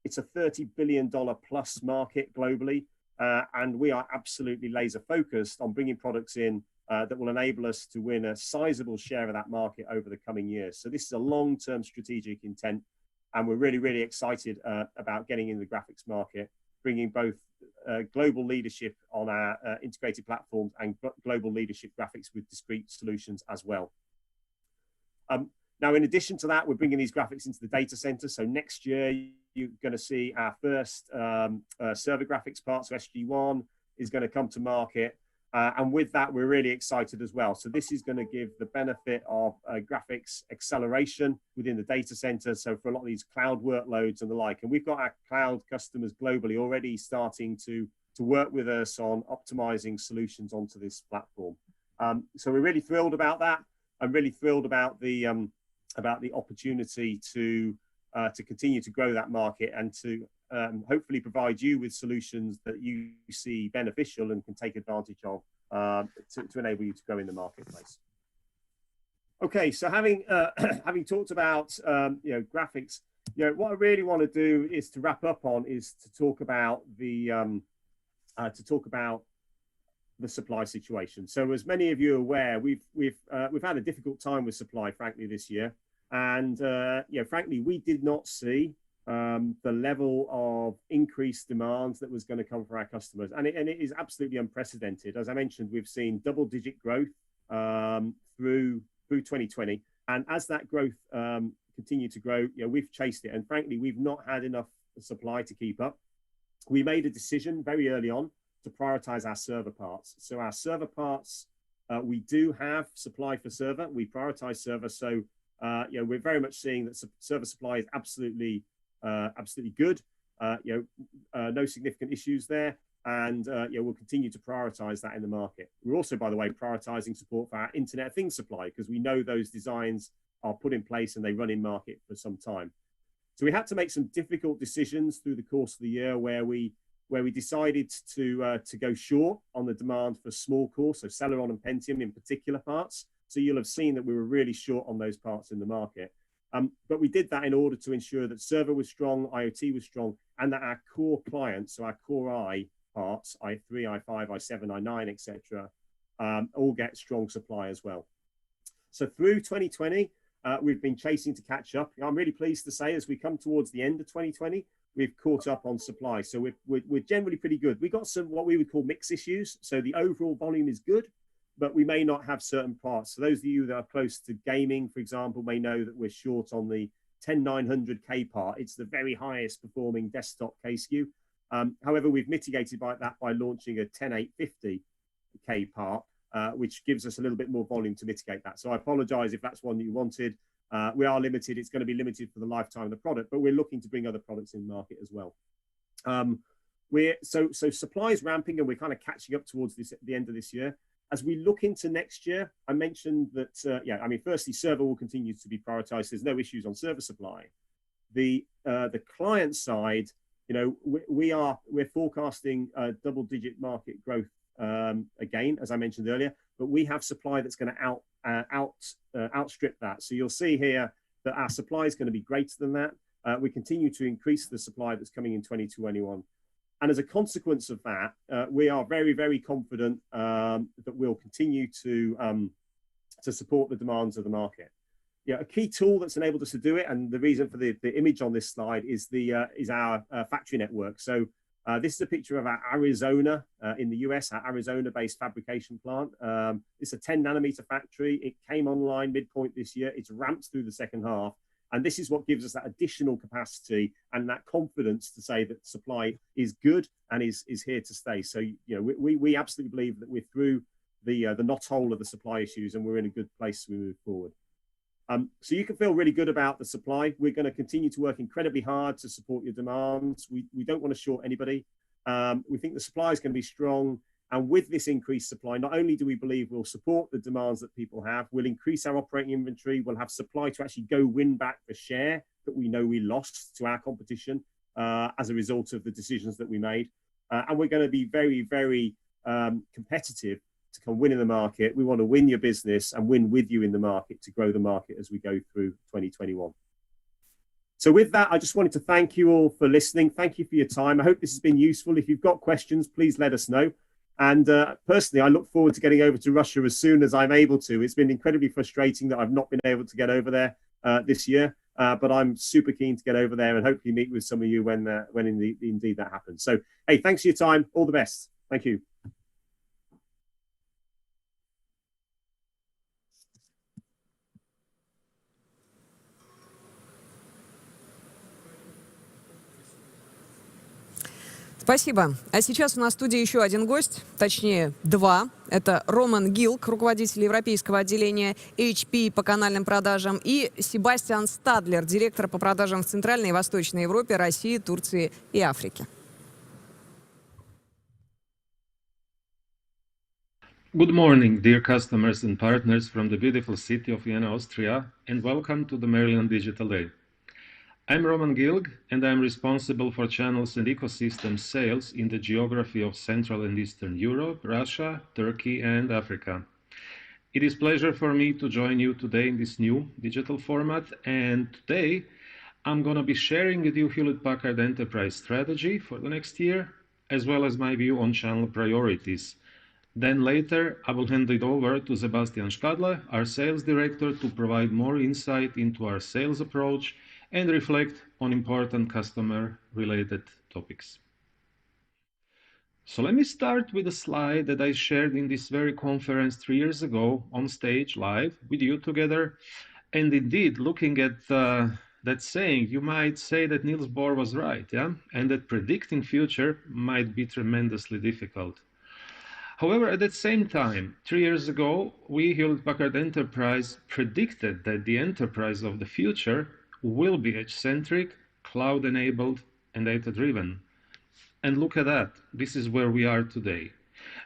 It's a $30 billion plus market globally. And we are absolutely laser focused on bringing products in that will enable us to win a sizable share of that market over the coming years. So this is a long-term strategic intent. And we're really excited about getting in the graphics market, bringing both global leadership on our integrated platforms and global leadership graphics with discrete solutions as well. Now, in addition to that, we're bringing these graphics into the data center. So next year, you're going to see our first server graphics part. So SG1 is going to come to market. And with that, we're really excited as well. So this is going to give the benefit of graphics acceleration within the data center. So for a lot of these cloud workloads and the like, and we've got our cloud customers globally already starting to work with us on optimizing solutions onto this platform. So we're really thrilled about that. I'm really thrilled about the opportunity to continue to grow that market and to hopefully provide you with solutions that you see beneficial and can take advantage of to enable you to grow in the marketplace. Okay, so having talked about graphics, what I really want to do is to wrap up on is to talk about the supply situation. So as many of you are aware, we've had a difficult time with supply, frankly, this year, and frankly, we did not see the level of increased demands that was going to come from our customers, and it is absolutely unprecedented. As I mentioned, we've seen double-digit growth through 2020, and as that growth continued to grow, we've chased it, and frankly, we've not had enough supply to keep up. We made a decision very early on to prioritize our server parts. So our server parts, we do have supply for server. We prioritize server, so we're very much seeing that server supply is absolutely good. No significant issues there, and we'll continue to prioritize that in the market. We're also, by the way, prioritizing support for our Internet of Things supply because we know those designs are put in place and they run in market for some time. So we had to make some difficult decisions through the course of the year where we decided to go short on the demand for small core, so Celeron and Pentium in particular parts. So you'll have seen that we were really short on those parts in the market. But we did that in order to ensure that server was strong, IoT was strong, and that our core clients, so our core I parts, i3, i5, i7, i9, etc., all get strong supply as well. So through 2020, we've been chasing to catch up. I'm really pleased to say as we come towards the end of 2020, we've caught up on supply. So we're generally pretty good. We got some what we would call mix issues. So the overall volume is good, but we may not have certain parts. So those of you that are close to gaming, for example, may know that we're short on the 10900K part. It's the very highest performing desktop K SKU. However, we've mitigated that by launching a 10850K part, which gives us a little bit more volume to mitigate that. So I apologize if that's one that you wanted. We are limited. It's going to be limited for the lifetime of the product, but we're looking to bring other products in the market as well. So supply is ramping and we're kind of catching up towards the end of this year. As we look into next year, I mentioned that, firstly, server will continue to be prioritized. There's no issues on server supply. The client side, we're forecasting double-digit market growth again, as I mentioned earlier, but we have supply that's going to outstrip that. So you'll see here that our supply is going to be greater than that. We continue to increase the supply that's coming in 2021. And as a consequence of that, we are very, very confident that we'll continue to support the demands of the market. A key tool that's enabled us to do it, and the reason for the image on this slide is our factory network. So this is a picture of our Arizona in the US, our Arizona-based fabrication plant. It's a 10 nanometer factory. It came online midpoint this year. It's ramped through the second half. And this is what gives us that additional capacity and that confidence to say that supply is good and is here to stay. So, we absolutely believe that we're through the knothole of the supply issues and we're in a good place as we move forward. So you can feel really good about the supply. We're going to continue to work incredibly hard to support your demands. We don't want to short anybody. We think the supply is going to be strong. And with this increased supply, not only do we believe we'll support the demands that people have, we'll increase our operating inventory, we'll have supply to actually go win back the share that we know we lost to our competition as a result of the decisions that we made. And we're going to be very, very competitive to come win in the market. We want to win your business and win with you in the market to grow the market as we go through 2021. So with that, I just wanted to thank you all for listening. Thank you for your time. I hope this has been useful. If you've got questions, please let us know. And personally, I look forward to getting over to Russia as soon as I'm able to. It's been incredibly frustrating that I've not been able to get over there this year, but I'm super keen to get over there and hopefully meet with some of you when indeed that happens. So, hey, thanks for your time. All the best. Thank you. Спасибо. А сейчас у нас в студии еще один гость, точнее два. Это Роман Гилк, руководитель европейского отделения HP по канальным продажам, и Себастьян Стадлер, директор по продажам в Центральной и Восточной Европе, России, Турции и Африке. Good morning, dear customers and partners from the beautiful city of Vienna, Austria, and welcome to the Merlion Digital Day. I'm Roman Gilg, and I'm responsible for channels and ecosystem sales in the geography of Central and Eastern Europe, Russia, Turkey, and Africa. It is a pleasure for me to join you today in this new digital format, and today I'm going to be sharing with you Hewlett-Packard Enterprise strategy for the next year, as well as my view on channel priorities. Then later, I will hand it over to Sebastian Stadler, our sales director, to provide more insight into our sales approach and reflect on important customer-related topics. So let me start with a slide that I shared in this very conference 3 years ago on stage live with you together. And indeed, looking at that saying, you might say that Niels Bohr was right, yeah? And that predicting future might be tremendously difficult. However, at that same time, 3 years ago, we, Hewlett-Packard Enterprise, predicted that the enterprise of the future will be edge-centric, cloud-enabled, and data-driven. And look at that. This is where we are today.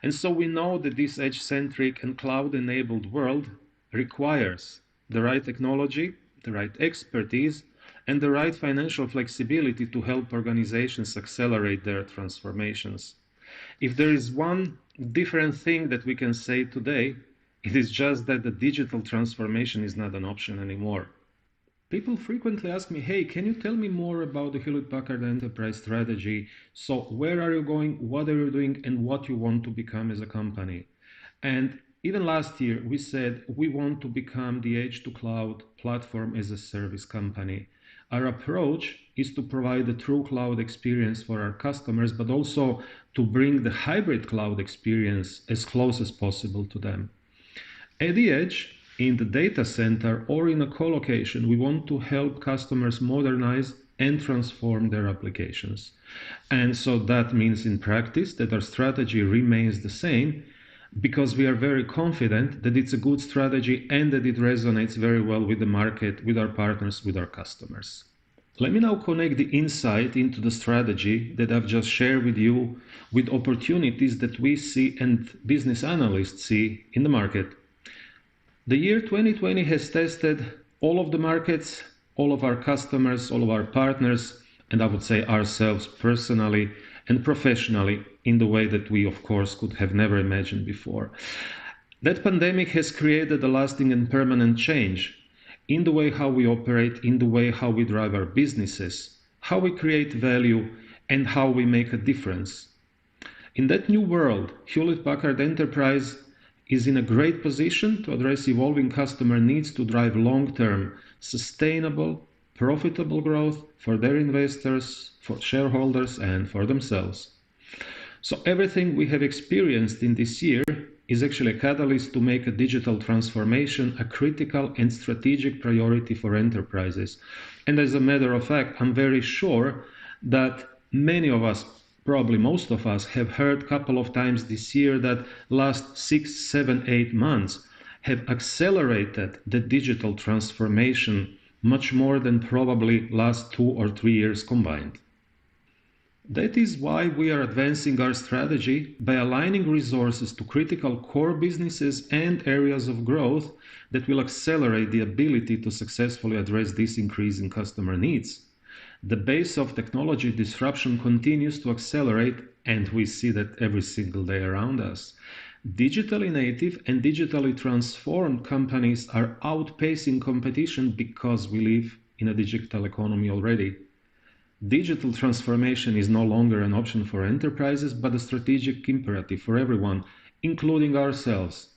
And so we know that this edge-centric and cloud-enabled world requires the right technology, the right expertise, and the right financial flexibility to help organizations accelerate their transformations. If there is one different thing that we can say today, it is just that the digital transformation is not an option anymore. People frequently ask me, hey, can you tell me more about the Hewlett-Packard Enterprise strategy? So where are you going, what are you doing, and what you want to become as a company? And even last year, we said we want to become the edge-to-cloud platform as a service company. Our approach is to provide a true cloud experience for our customers, but also to bring the hybrid cloud experience as close as possible to them. At the edge, in the data center or in a co-location, we want to help customers modernize and transform their applications. And so that means in practice that our strategy remains the same, because we are very confident that it's a good strategy and that it resonates very well with the market, with our partners, with our customers. Let me now connect the insight into the strategy that I've just shared with you with opportunities that we see and business analysts see in the market. The year 2020 has tested all of the markets, all of our customers, all of our partners, and I would say ourselves personally and professionally in the way that we, of course, could have never imagined before. That pandemic has created a lasting and permanent change in the way how we operate, in the way how we drive our businesses, how we create value, and how we make a difference. In that new world, Hewlett-Packard Enterprise is in a great position to address evolving customer needs to drive long-term, sustainable, profitable growth for their investors, for shareholders, and for themselves. So everything we have experienced in this year is actually a catalyst to make a digital transformation a critical and strategic priority for enterprises. And as a matter of fact, I'm very sure that many of us, probably most of us, have heard a couple of times this year that last 6, 7, 8 months have accelerated the digital transformation much more than probably last 2 or 3 years combined. That is why we are advancing our strategy by aligning resources to critical core businesses and areas of growth that will accelerate the ability to successfully address this increase in customer needs. The pace of technology disruption continues to accelerate, and we see that every single day around us. Digitally native and digitally transformed companies are outpacing competition because we live in a digital economy already. Digital transformation is no longer an option for enterprises, but a strategic imperative for everyone, including ourselves.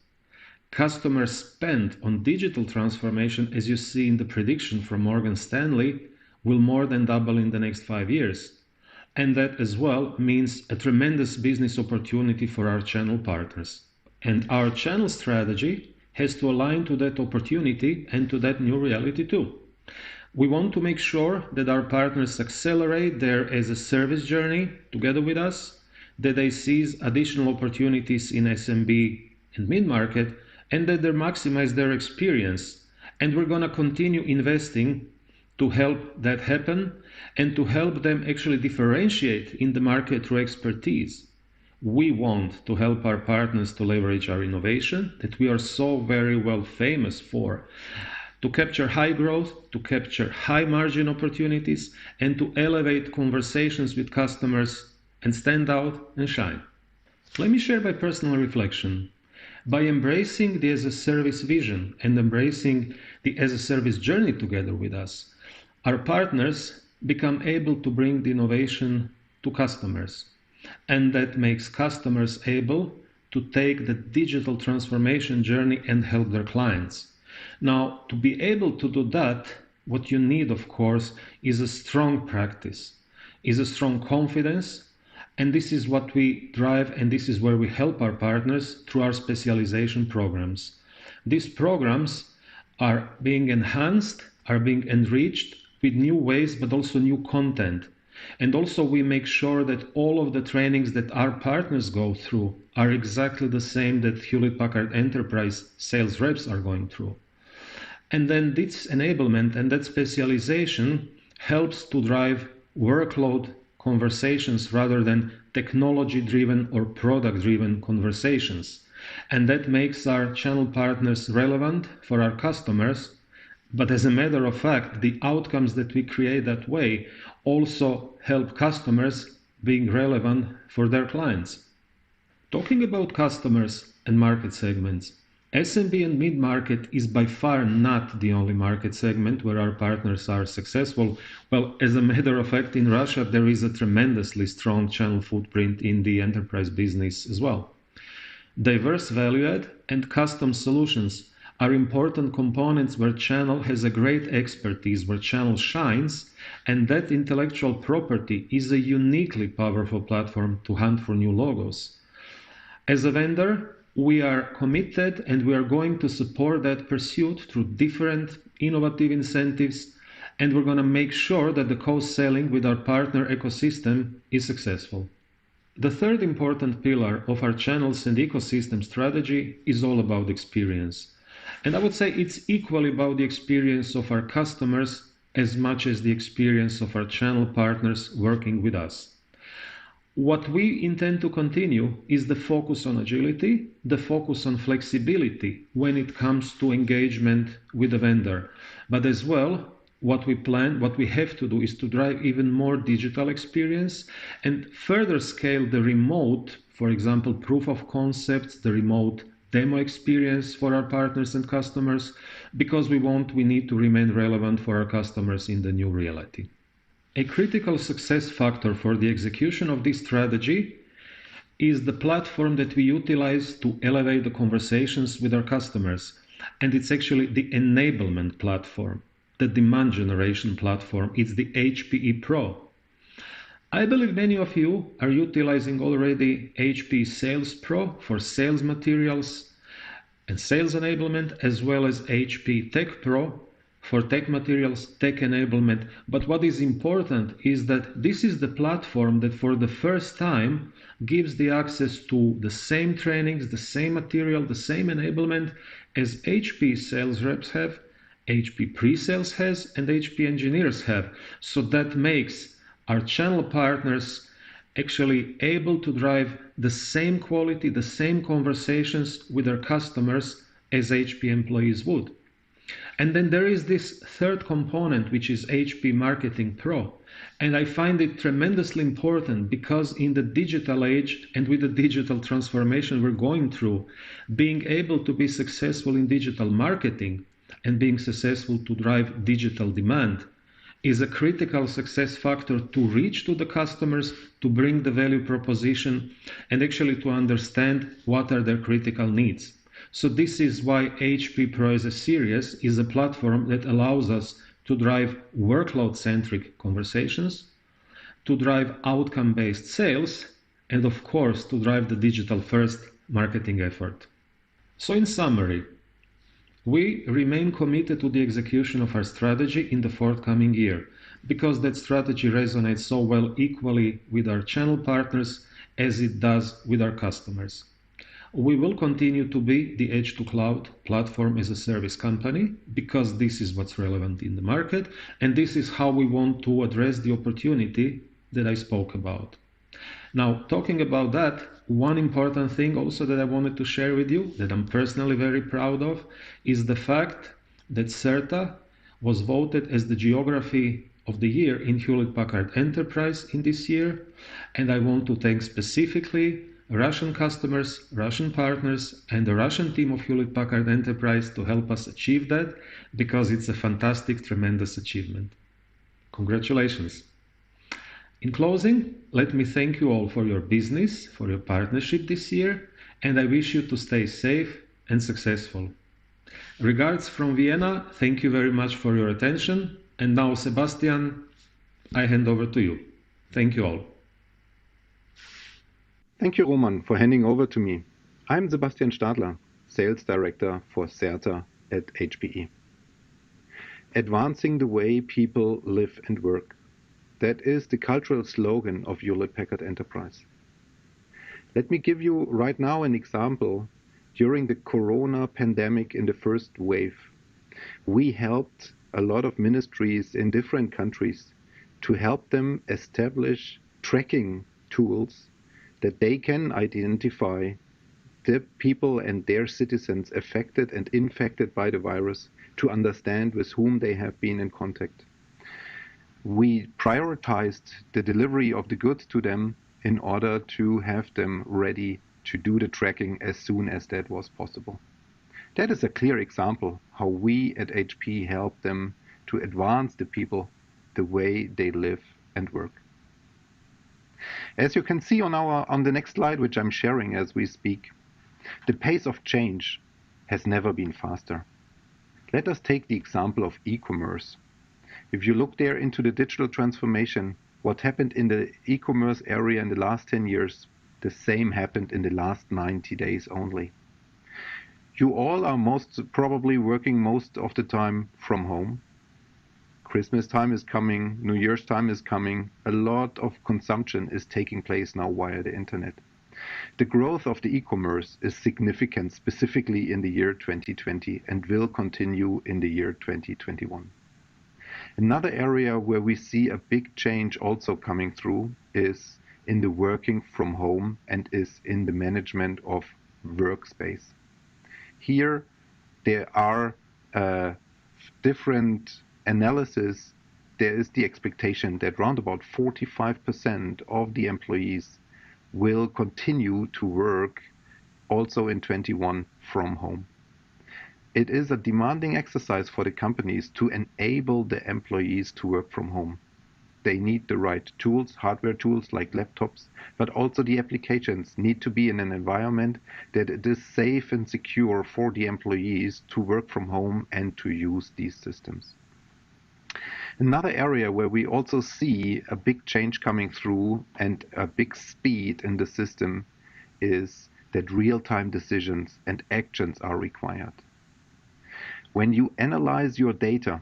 Customer spend on digital transformation, as you see in the prediction from Morgan Stanley, will more than double in the next 5 years. And that as well means a tremendous business opportunity for our channel partners. And our channel strategy has to align to that opportunity and to that new reality too. We want to make sure that our partners accelerate their as-a-service journey together with us, that they seize additional opportunities in SMB and mid-market, and that they maximize their experience. And we're going to continue investing to help that happen and to help them actually differentiate in the market through expertise. We want to help our partners to leverage our innovation that we are so very well famous for, to capture high growth, to capture high margin opportunities, and to elevate conversations with customers and stand out and shine. Let me share my personal reflection. By embracing the as-a-service vision and embracing the as-a-service journey together with us, our partners become able to bring the innovation to customers. And that makes customers able to take the digital transformation journey and help their clients. Now, to be able to do that, what you need, of course, is a strong practice, is a strong confidence, and this is what we drive, and this is where we help our partners through our specialization programs. These programs are being enhanced, are being enriched with new ways, but also new content. And also we make sure that all of the trainings that our partners go through are exactly the same that Hewlett-Packard Enterprise sales reps are going through. And then this enablement and that specialization helps to drive workload conversations rather than technology-driven or product-driven conversations. And that makes our channel partners relevant for our customers. But as a matter of fact, the outcomes that we create that way also help customers being relevant for their clients. Talking about customers and market segments, SMB and mid-market is by far not the only market segment where our partners are successful. Well, as a matter of fact, in Russia, there is a tremendously strong channel footprint in the enterprise business as well. Diverse value add and custom solutions are important components where channel has a great expertise, where channel shines, and that intellectual property is a uniquely powerful platform to hunt for new logos. As a vendor, we are committed and we are going to support that pursuit through different innovative incentives, and we're going to make sure that the co-selling with our partner ecosystem is successful. The third important pillar of our channels and ecosystem strategy is all about experience. And I would say it's equally about the experience of our customers as much as the experience of our channel partners working with us. What we intend to continue is the focus on agility, the focus on flexibility when it comes to engagement with the vendor. But as well, what we have to do is to drive even more digital experience and further scale the remote, for example, proof of concepts, the remote demo experience for our partners and customers, because we need to remain relevant for our customers in the new reality. A critical success factor for the execution of this strategy is the platform that we utilize to elevate the conversations with our customers. And it's actually the enablement platform, the demand generation platform. It's the HPE Pro. I believe many of you are utilizing already HPE Sales Pro for sales materials and sales enablement, as well as HP Tech Pro for tech materials, tech enablement. But what is important is that this is the platform that for the first time gives the access to the same trainings, the same material, the same enablement as HP sales reps have, HP pre-sales has, and HP engineers have. So that makes our channel partners actually able to drive the same quality, the same conversations with their customers as HP employees would. And then there is this third component, which is HP Marketing Pro. And I find it tremendously important because in the digital age and with the digital transformation we're going through, being able to be successful in digital marketing and being successful to drive digital demand is a critical success factor to reach to the customers, to bring the value proposition, and actually to understand what are their critical needs. So this is why HP Pro as a series is a platform that allows us to drive workload-centric conversations, to drive outcome-based sales, and of course to drive the digital-first marketing effort. So in summary, We remain committed to the execution of our strategy in the forthcoming year, because that strategy resonates so well equally with our channel partners as it does with our customers. We will continue to be the edge to cloud platform as a service company because this is what's relevant in the market, and this is how we want to address the opportunity that I spoke about. Now, talking about that, one important thing also that I wanted to share with you that I'm personally very proud of is the fact that CERTA was voted as the geography of the year in Hewlett-Packard Enterprise in this year, and I want to thank specifically Russian customers, Russian partners, and the Russian team of Hewlett-Packard Enterprise to help us achieve that because it's a fantastic, tremendous achievement. Congratulations. In closing, let me thank you all for your business, for your partnership this year, and I wish you to stay safe and successful. Regards from Vienna, thank you very much for your attention. And now, Sebastian, I hand over to you. Thank you all. Thank you, Roman, for handing over to me. I'm Sebastian Stadler, Sales Director for CERTA at HPE. Advancing the way people live and work. That is the cultural slogan of Hewlett-Packard Enterprise. Let me give you right now an example. During the Corona pandemic in the first wave, we helped a lot of ministries in different countries to help them establish tracking tools that they can identify the people and their citizens affected and infected by the virus to understand with whom they have been in contact. We prioritized the delivery of the goods to them in order to have them ready to do the tracking as soon as that was possible. That is a clear example how we at HP help them to advance the people the way they live and work. As you can see on the next slide, which I'm sharing as we speak, the pace of change has never been faster. Let us take the example of e-commerce. If you look there into the digital transformation, what happened in the e-commerce area in the last 10 years, the same happened in the last 90 days only. You all are most probably working most of the time from home. Christmas time is coming, New Year's time is coming. A lot of consumption is taking place now via the internet. The growth of the e-commerce is significant, specifically in the year 2020, and will continue in the year 2021. Another area where we see a big change also coming through is in the working from home and is in the management of workspace. Here there are different analysis. There is the expectation that around about 45% of the employees will continue to work also in 21 from home. It is a demanding exercise for the companies to enable the employees to work from home. They need the right tools, hardware tools like laptops, but also the applications need to be in an environment that it is safe and secure for the employees to work from home and to use these systems. Another area where we also see a big change coming through and a big speed in the system is that real-time decisions and actions are required. When you analyze your data,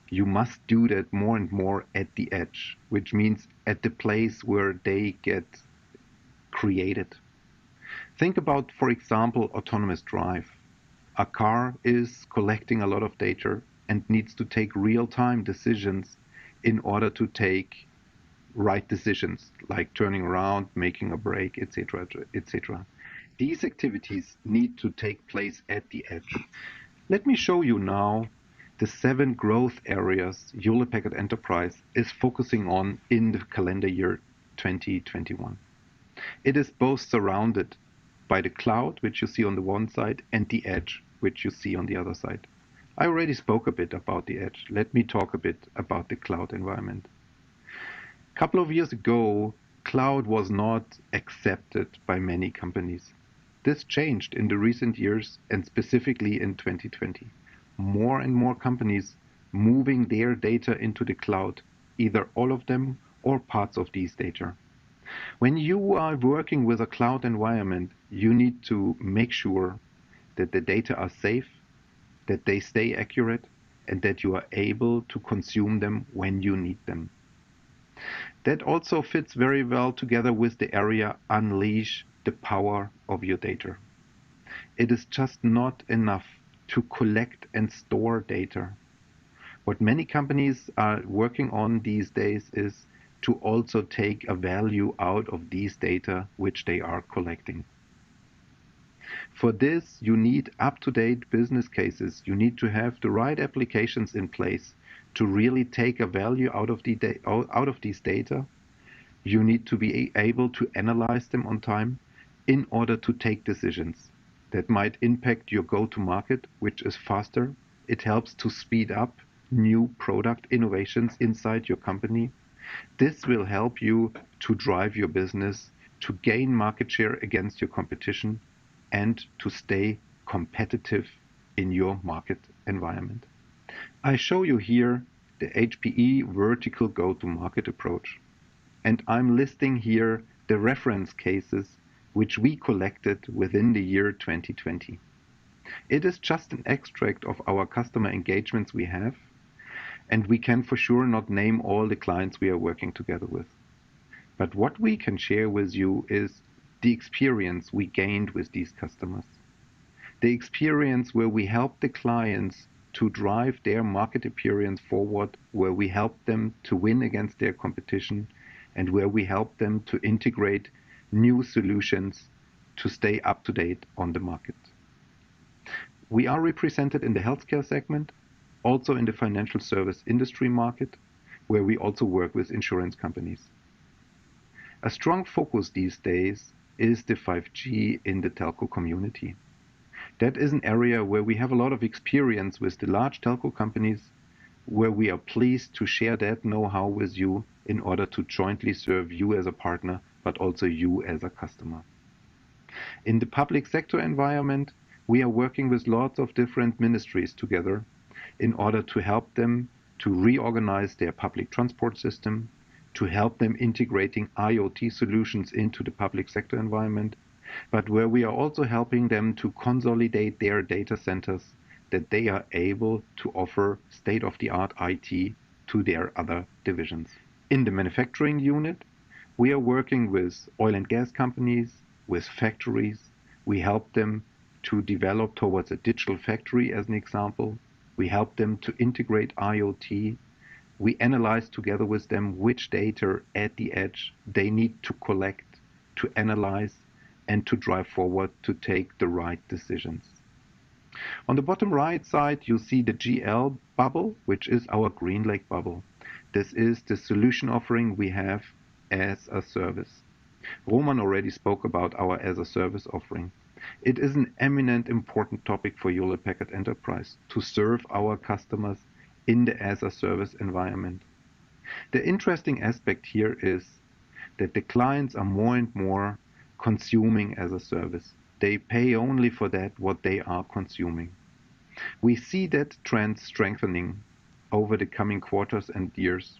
you must do that more and more at the edge, which means at the place where they get created. Think about, for example, autonomous drive. A car is collecting a lot of data and needs to take real-time decisions in order to take right decisions, like turning around, making a brake, etc., etc. These activities need to take place at the edge. Let me show you now the 7 growth areas Hewlett-Packard Enterprise is focusing on in the calendar year 2021. It is both surrounded by the cloud, which you see on the one side, and the edge, which you see on the other side. I already spoke a bit about the edge. Let me talk a bit about the cloud environment. A couple of years ago, cloud was not accepted by many companies. This changed in the recent years and specifically in 2020. More and more companies moving their data into the cloud, either all of them or parts of these data. When you are working with a cloud environment, you need to make sure that the data are safe, that they stay accurate, and that you are able to consume them when you need them. That also fits very well together with the area unleash the power of your data. It is just not enough to collect and store data. What many companies are working on these days is to also take a value out of these data which they are collecting. For this, you need up-to-date business cases. You need to have the right applications in place to really take a value out of these data. You need to be able to analyze them on time in order to take decisions that might impact your go-to-market, which is faster. It helps to speed up new product innovations inside your company. This will help you to drive your business, to gain market share against your competition, and to stay competitive in your market environment. I show you here the HPE vertical go-to-market approach. And I'm listing here the reference cases which we collected within the year 2020. It is just an extract of our customer engagements we have, and we can for sure not name all the clients we are working together with. But what we can share with you is the experience we gained with these customers. The experience where we help the clients to drive their market appearance forward, where we help them to win against their competition, and where we help them to integrate new solutions to stay up to date on the market. We are represented in the healthcare segment, also in the financial service industry market, where we also work with insurance companies. A strong focus these days is the 5G in the telco community. That is an area where we have a lot of experience with the large telco companies, where we are pleased to share that know-how with you in order to jointly serve you as a partner, but also you as a customer. In the public sector environment, we are working with lots of different ministries together in order to help them to reorganize their public transport system, to help them integrating IoT solutions into the public sector environment, but where we are also helping them to consolidate their data centers, that they are able to offer state-of-the-art IT to their other divisions. In the manufacturing unit, we are working with oil and gas companies, with factories. We help them to develop towards a digital factory, as an example. We help them to integrate IoT. We analyze together with them which data at the edge they need to collect, to analyze, and to drive forward to take the right decisions. On the bottom right side, you see the GL bubble, which is our GreenLake bubble. This is the solution offering we have as a service. Roman already spoke about our as a service offering. It is an eminent important topic for Hewlett Packard Enterprise to serve our customers in the as a service environment. The interesting aspect here is that the clients are more and more consuming as a service. They pay only for that what they are consuming. We see that trend strengthening over the coming quarters and years,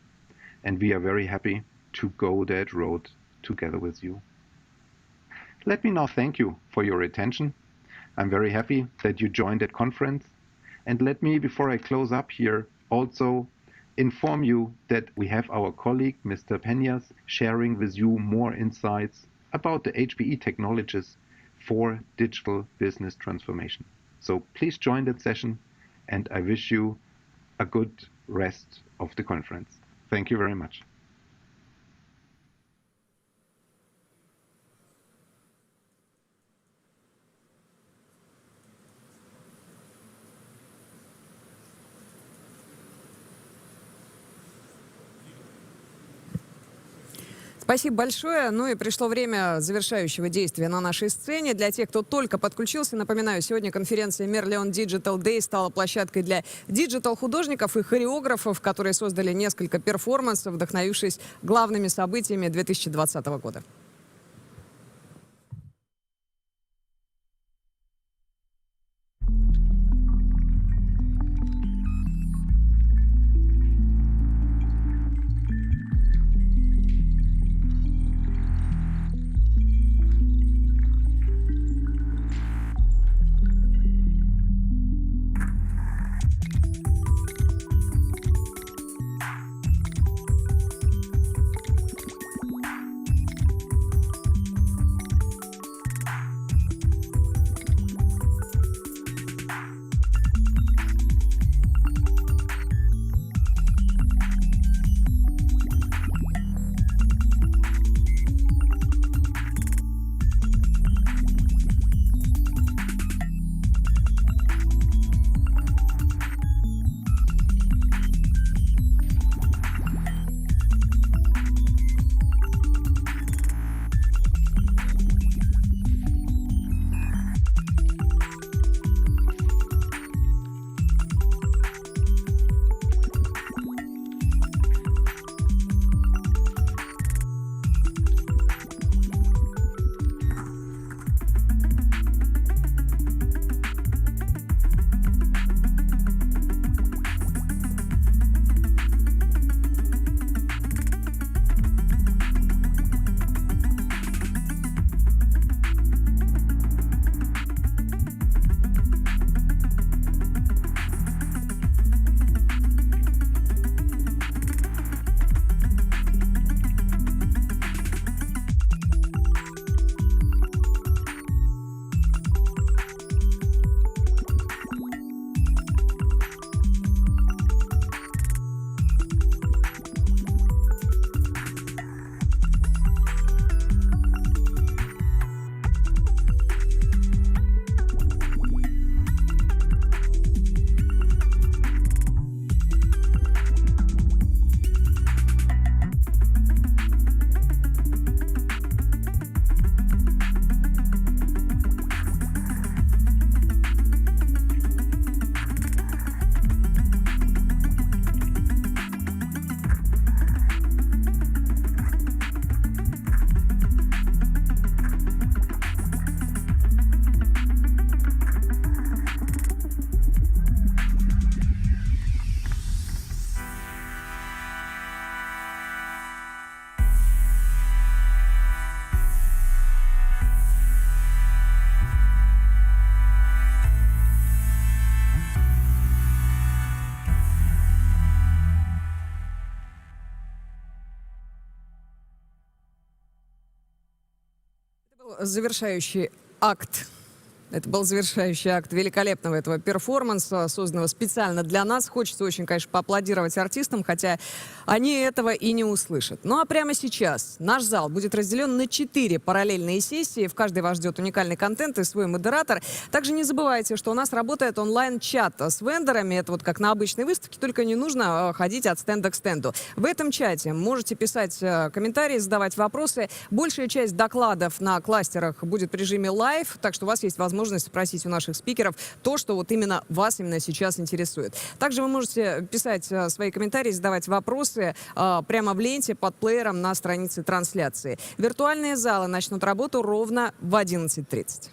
and we are very happy to go that road together with you. Let me now thank you for your attention. I'm very happy that you joined that conference. And let me, before I close up here, also inform you that we have our colleague, Mr. Peñas, sharing with you more insights about the HPE technologies for digital business transformation. So please join that session, and I wish you a good rest of the conference. Thank you very much. Спасибо большое. Ну и пришло время завершающего действия на нашей сцене. Для тех, кто только подключился, напоминаю, сегодня конференция Merlion Digital Day стала площадкой для диджитал-художников и хореографов, которые создали несколько перформансов, вдохновившись главными событиями 2020 года. завершающий акт. Это был завершающий акт великолепного этого перформанса, созданного специально для нас. Хочется очень, конечно, поаплодировать артистам, хотя они этого и не услышат. Ну а прямо сейчас наш зал будет разделен на 4 параллельные сессии. В каждой вас ждет уникальный контент и свой модератор. Также не забывайте, что у нас работает онлайн-чат с вендорами. Это вот как на обычной выставке, только не нужно ходить от стенда к стенду. В этом чате можете писать комментарии, задавать вопросы. Большая часть докладов на кластерах будет в режиме лайв, так что у вас есть возможность спросить у наших спикеров то, что вот именно вас именно сейчас интересует. Также вы можете писать свои комментарии, задавать вопросы прямо в ленте под плеером на странице трансляции. Виртуальные залы начнут работу ровно в 11:30.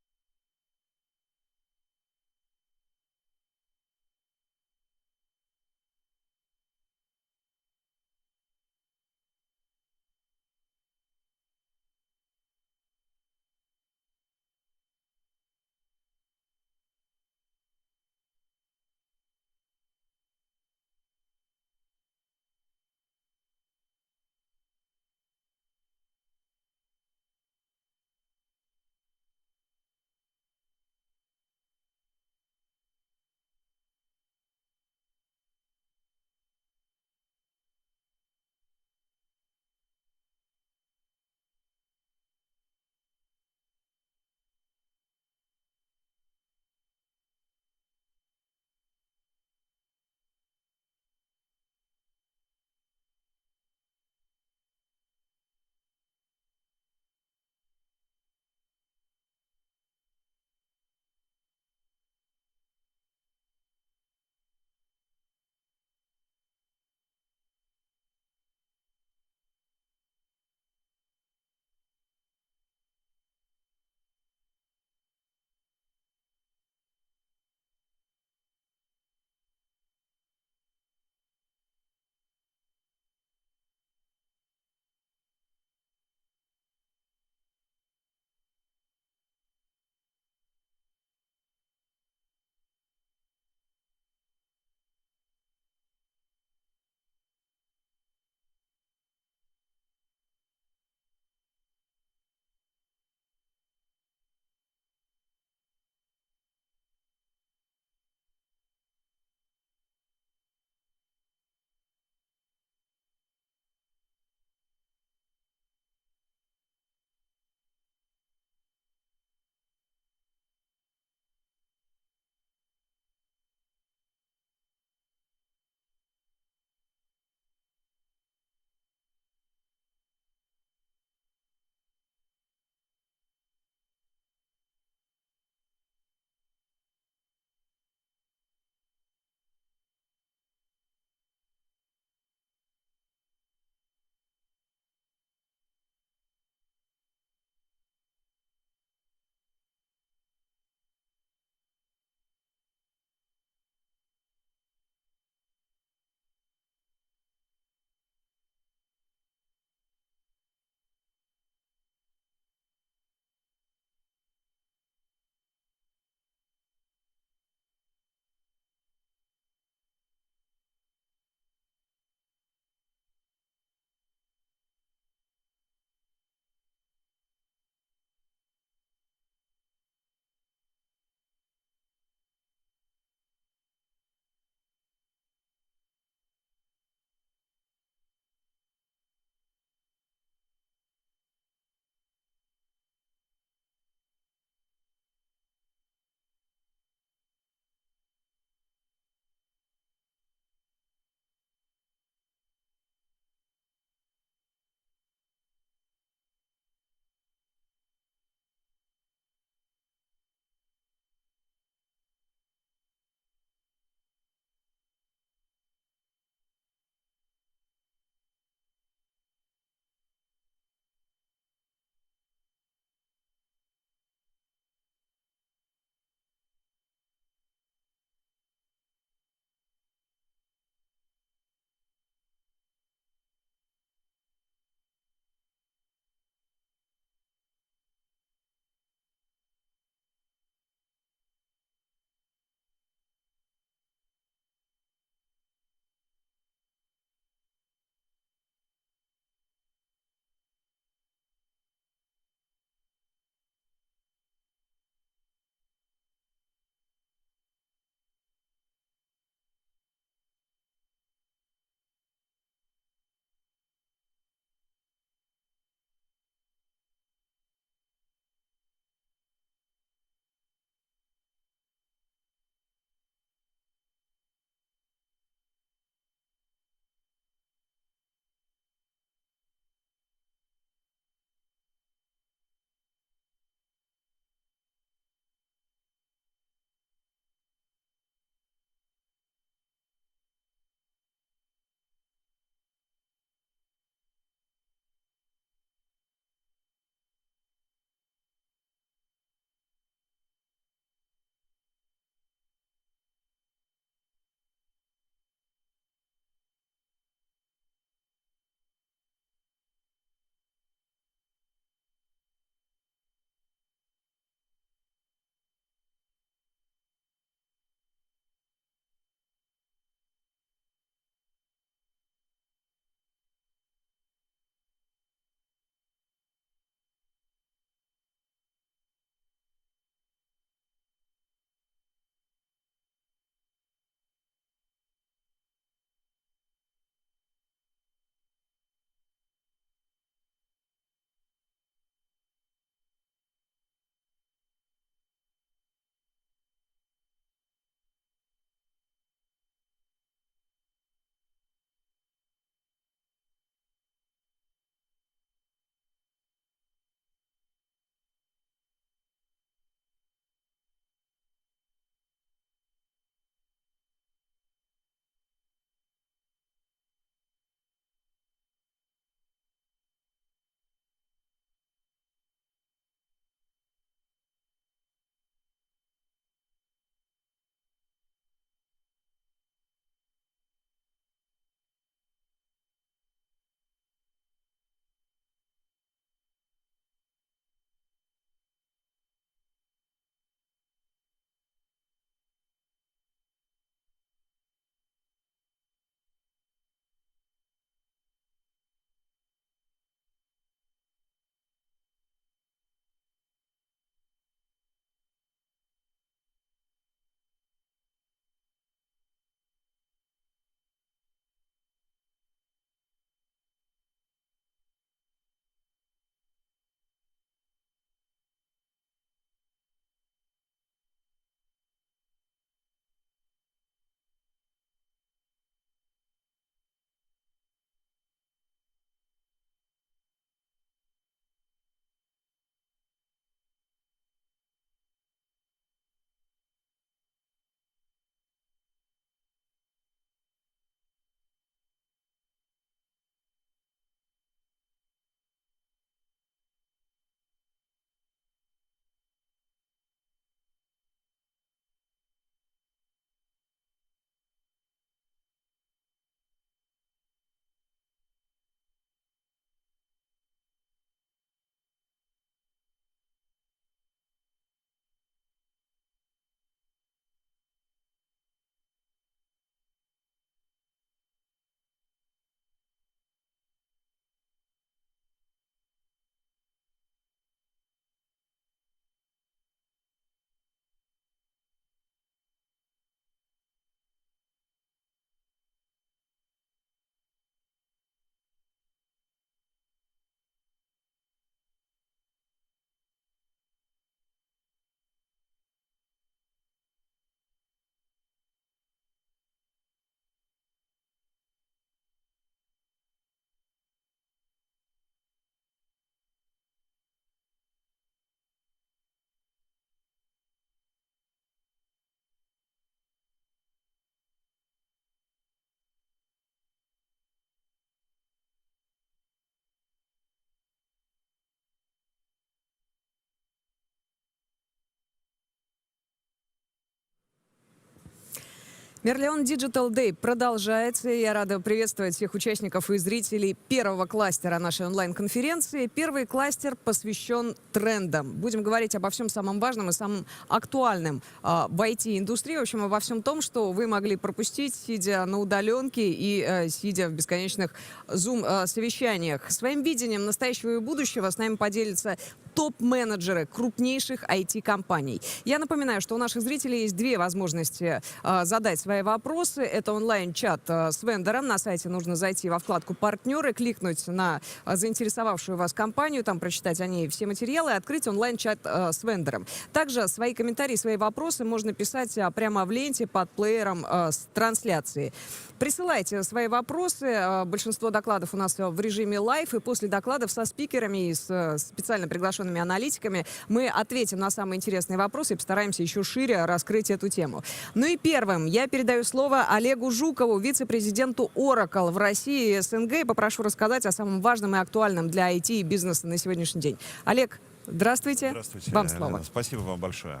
Merlion Digital Day продолжается. Я рада приветствовать всех участников и зрителей первого кластера нашей онлайн-конференции. Первый кластер посвящен трендам. Будем говорить обо всем самом важном и самом актуальном в IT-индустрии. В общем, обо всем том, что вы могли пропустить, сидя на удаленке и сидя в бесконечных Zoom-совещаниях. Своим видением настоящего и будущего с нами поделятся топ-менеджеры крупнейших IT-компаний. Я напоминаю, что у наших зрителей есть две возможности задать свои вопросы. Это онлайн-чат с вендором. На сайте нужно зайти во вкладку «Партнеры», кликнуть на заинтересовавшую вас компанию, там прочитать о ней все материалы и открыть онлайн-чат с вендором. Также свои комментарии, свои вопросы можно писать прямо в ленте под плеером с трансляции. Присылайте свои вопросы. Большинство докладов у нас в режиме лайв, и после докладов со спикерами и с специально приглашенными аналитиками мы ответим на самые интересные вопросы и постараемся еще шире раскрыть эту тему. Ну и первым я передаю слово Олегу Жукову, вице-президенту Oracle в России и СНГ, и попрошу рассказать о самом важном и актуальном для IT и бизнеса на сегодняшний день. Олег, здравствуйте. Здравствуйте. Вам слово. Спасибо вам большое.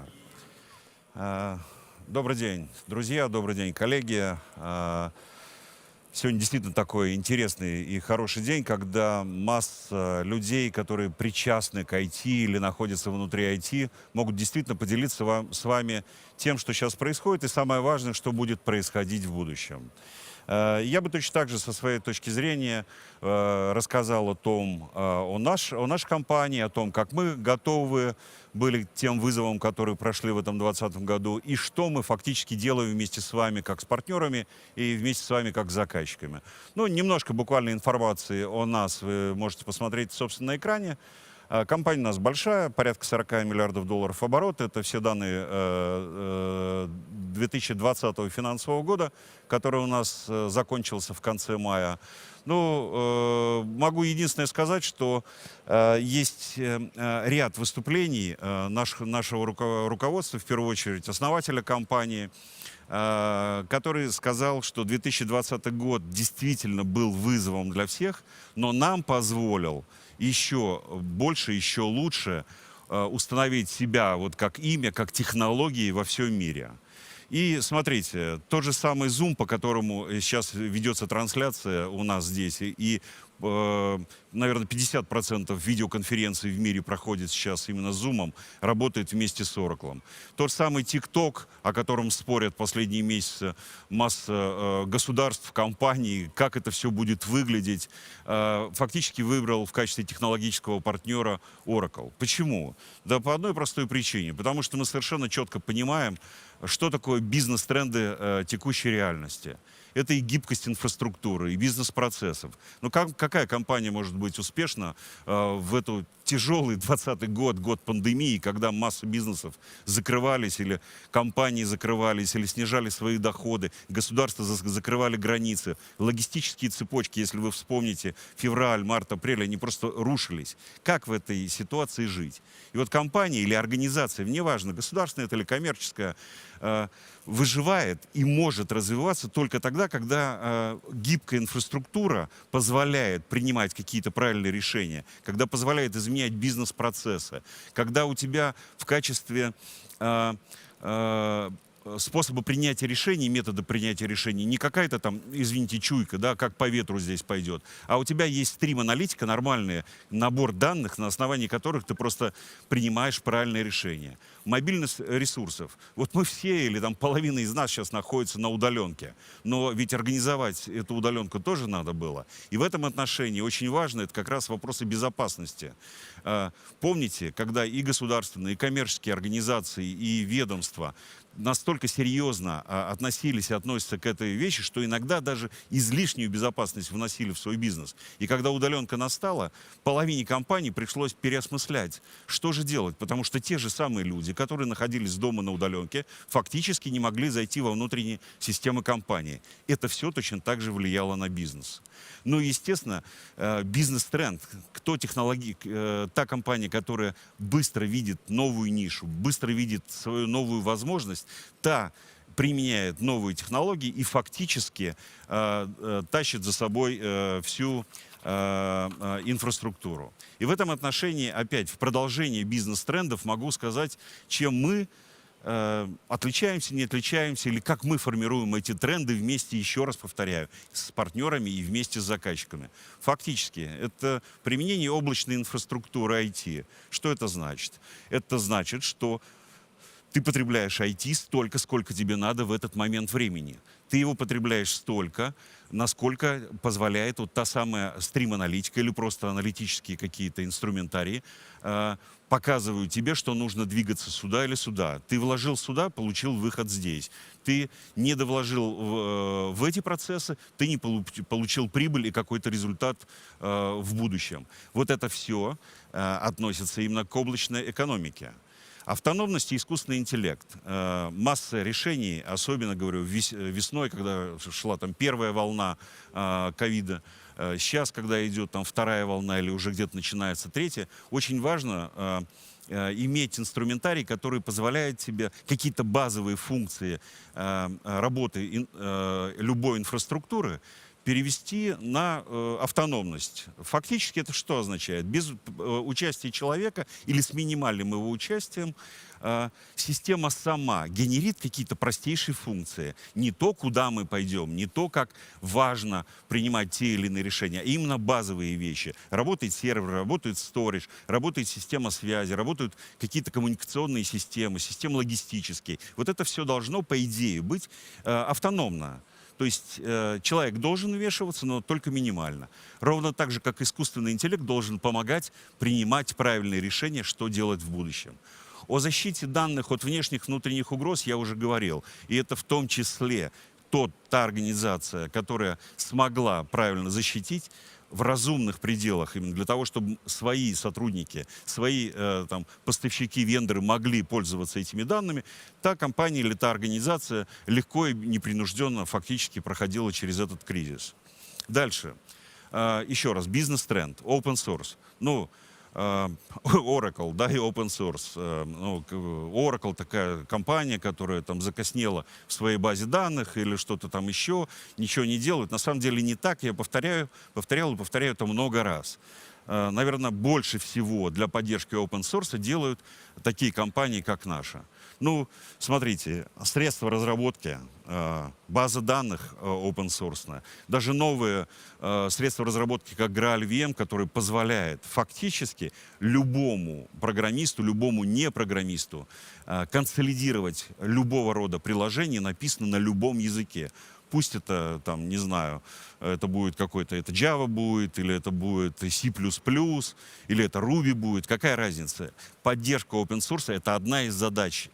Добрый день, друзья, добрый день, коллеги. Сегодня действительно такой интересный и хороший день, когда масса людей, которые причастны к IT или находятся внутри IT, могут действительно поделиться с вами тем, что сейчас происходит, и самое важное, что будет происходить в будущем. Я бы точно так же со своей точки зрения рассказал о нашей компании, о том, как мы готовы были к тем вызовам, которые прошли в этом 2020 году, и что мы фактически делаем вместе с вами, как с партнерами, и вместе с вами, как с заказчиками. Ну, немножко буквально информации о нас вы можете посмотреть, собственно, на экране. Компания у нас большая, порядка 40 миллиардов долларов оборот. Это все данные 2020 финансового года, который у нас закончился в конце мая. Ну, могу единственное сказать, что есть ряд выступлений нашего руководства, в первую очередь основателя компании, который сказал, что 2020 год действительно был вызовом для всех, но нам позволил еще больше, еще лучше установить себя вот как имя, как технологии во всем мире. И смотрите, тот же самый Zoom, по которому сейчас ведется трансляция у нас здесь, и наверное, 50% видеоконференций в мире проходит сейчас именно Zoom, работает вместе с Oracle. Тот самый TikTok, о котором спорят последние месяцы масса государств, компаний, как это все будет выглядеть, фактически выбрал в качестве технологического партнера Oracle. Почему? Да по одной простой причине. Потому что мы совершенно четко понимаем, что такое бизнес-тренды текущей реальности. Это и гибкость инфраструктуры, и бизнес-процессов. Но какая компания может быть успешна в этот тяжелый 2020 год, год пандемии, когда масса бизнесов закрывались, или компании закрывались, или снижали свои доходы, государства закрывали границы, логистические цепочки, если вы вспомните, февраль, март, апрель, они просто рушились. Как в этой ситуации жить? И вот компания или организация, неважно, государственная это или коммерческая, выживает и может развиваться только тогда, когда гибкая инфраструктура позволяет принимать какие-то правильные решения, когда позволяет изменять бизнес-процессы, когда у тебя в качестве способа принятия решений, метода принятия решений, не какая-то там, извините, чуйка, да, как по ветру здесь пойдет, а у тебя есть стрим-аналитика, нормальный набор данных, на основании которых ты просто принимаешь правильные решения. Мобильность ресурсов. Вот мы все, или там половина из нас сейчас находится на удаленке, но ведь организовать эту удаленку тоже надо было. И в этом отношении очень важно, это как раз вопросы безопасности. Помните, когда и государственные, и коммерческие организации, и ведомства настолько серьезно относились и относятся к этой вещи, что иногда даже излишнюю безопасность вносили в свой бизнес. И когда удаленка настала, половине компаний пришлось переосмыслять, что же делать, потому что те же самые люди, которые находились дома на удаленке, фактически не могли зайти во внутренние системы компании. Это все точно так же влияло на бизнес. Ну и, естественно, бизнес-тренд. Та компания, которая быстро видит новую нишу, быстро видит свою новую возможность, та применяет новые технологии и фактически тащит за собой всю инфраструктуру. И в этом отношении, опять, в продолжении бизнес-трендов могу сказать, чем мы отличаемся, не отличаемся, или как мы формируем эти тренды вместе, еще раз повторяю, с партнерами и вместе с заказчиками. Фактически, это применение облачной инфраструктуры IT. Что это значит? Это значит, что ты потребляешь IT столько, сколько тебе надо в этот момент времени. Ты его потребляешь столько, насколько позволяет вот та самая стрим-аналитика или просто аналитические какие-то инструментарии, показывают тебе, что нужно двигаться сюда или сюда. Ты вложил сюда, получил выход здесь. Ты не довложил в эти процессы, ты не получил прибыль и какой-то результат в будущем. Вот это все относится именно к облачной экономике. Автономность и искусственный интеллект. Масса решений, особенно, говорю, весной, когда шла там первая волна ковида, сейчас, когда идет там вторая волна или уже где-то начинается третья, очень важно иметь инструментарий, который позволяет тебе какие-то базовые функции работы любой инфраструктуры перевести на автономность. Фактически это что означает? Без участия человека или с минимальным его участием система сама генерит какие-то простейшие функции. Не то, куда мы пойдем, не то, как важно принимать те или иные решения, а именно базовые вещи. Работает сервер, работает сторидж, работает система связи, работают какие-то коммуникационные системы, системы логистические. Вот это все должно, по идее, быть автономно. То есть человек должен вмешиваться, но только минимально. Ровно так же, как искусственный интеллект должен помогать принимать правильные решения, что делать в будущем. О защите данных от внешних и внутренних угроз я уже говорил. И это в том числе та организация, которая смогла правильно защитить в разумных пределах, именно для того, чтобы свои сотрудники, свои там, поставщики, вендоры могли пользоваться этими данными, та компания или та организация легко и непринужденно фактически проходила через этот кризис. Дальше. Еще раз, бизнес-тренд, open source. Ну, Oracle, да, и open source. Oracle такая компания, которая там закоснела в своей базе данных или что-то там еще, ничего не делает. На самом деле не так, я повторял и повторяю это много раз. Наверное, больше всего для поддержки open source делают такие компании, как наша. Ну, смотрите, средства разработки, база данных open source, даже новые средства разработки, как GraalVM, который позволяет фактически любому программисту, любому непрограммисту консолидировать любого рода приложение, написанное на любом языке. Пусть это, там, не знаю, это будет какой-то, это Java будет, или это будет C++, или это Ruby будет, какая разница? Поддержка open source — это одна из задач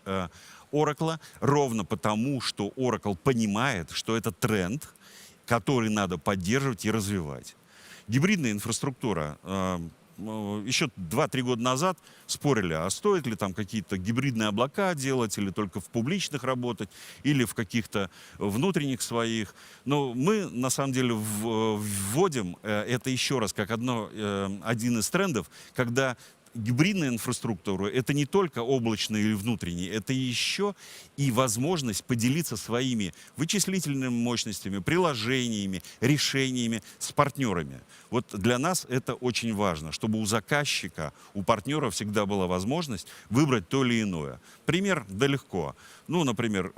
Oracle, ровно потому, что Oracle понимает, что это тренд, который надо поддерживать и развивать. Гибридная инфраструктура. Еще 2-3 года назад спорили, а стоит ли там какие-то гибридные облака делать, или только в публичных работать, или в каких-то внутренних своих. Но мы, на самом деле, вводим это еще раз как один из трендов, когда гибридная инфраструктура — это не только облачная или внутренняя, это еще и возможность поделиться своими вычислительными мощностями, приложениями, решениями с партнерами. Вот для нас это очень важно, чтобы у заказчика, у партнера всегда была возможность выбрать то или иное. Пример да легко. Ну, например,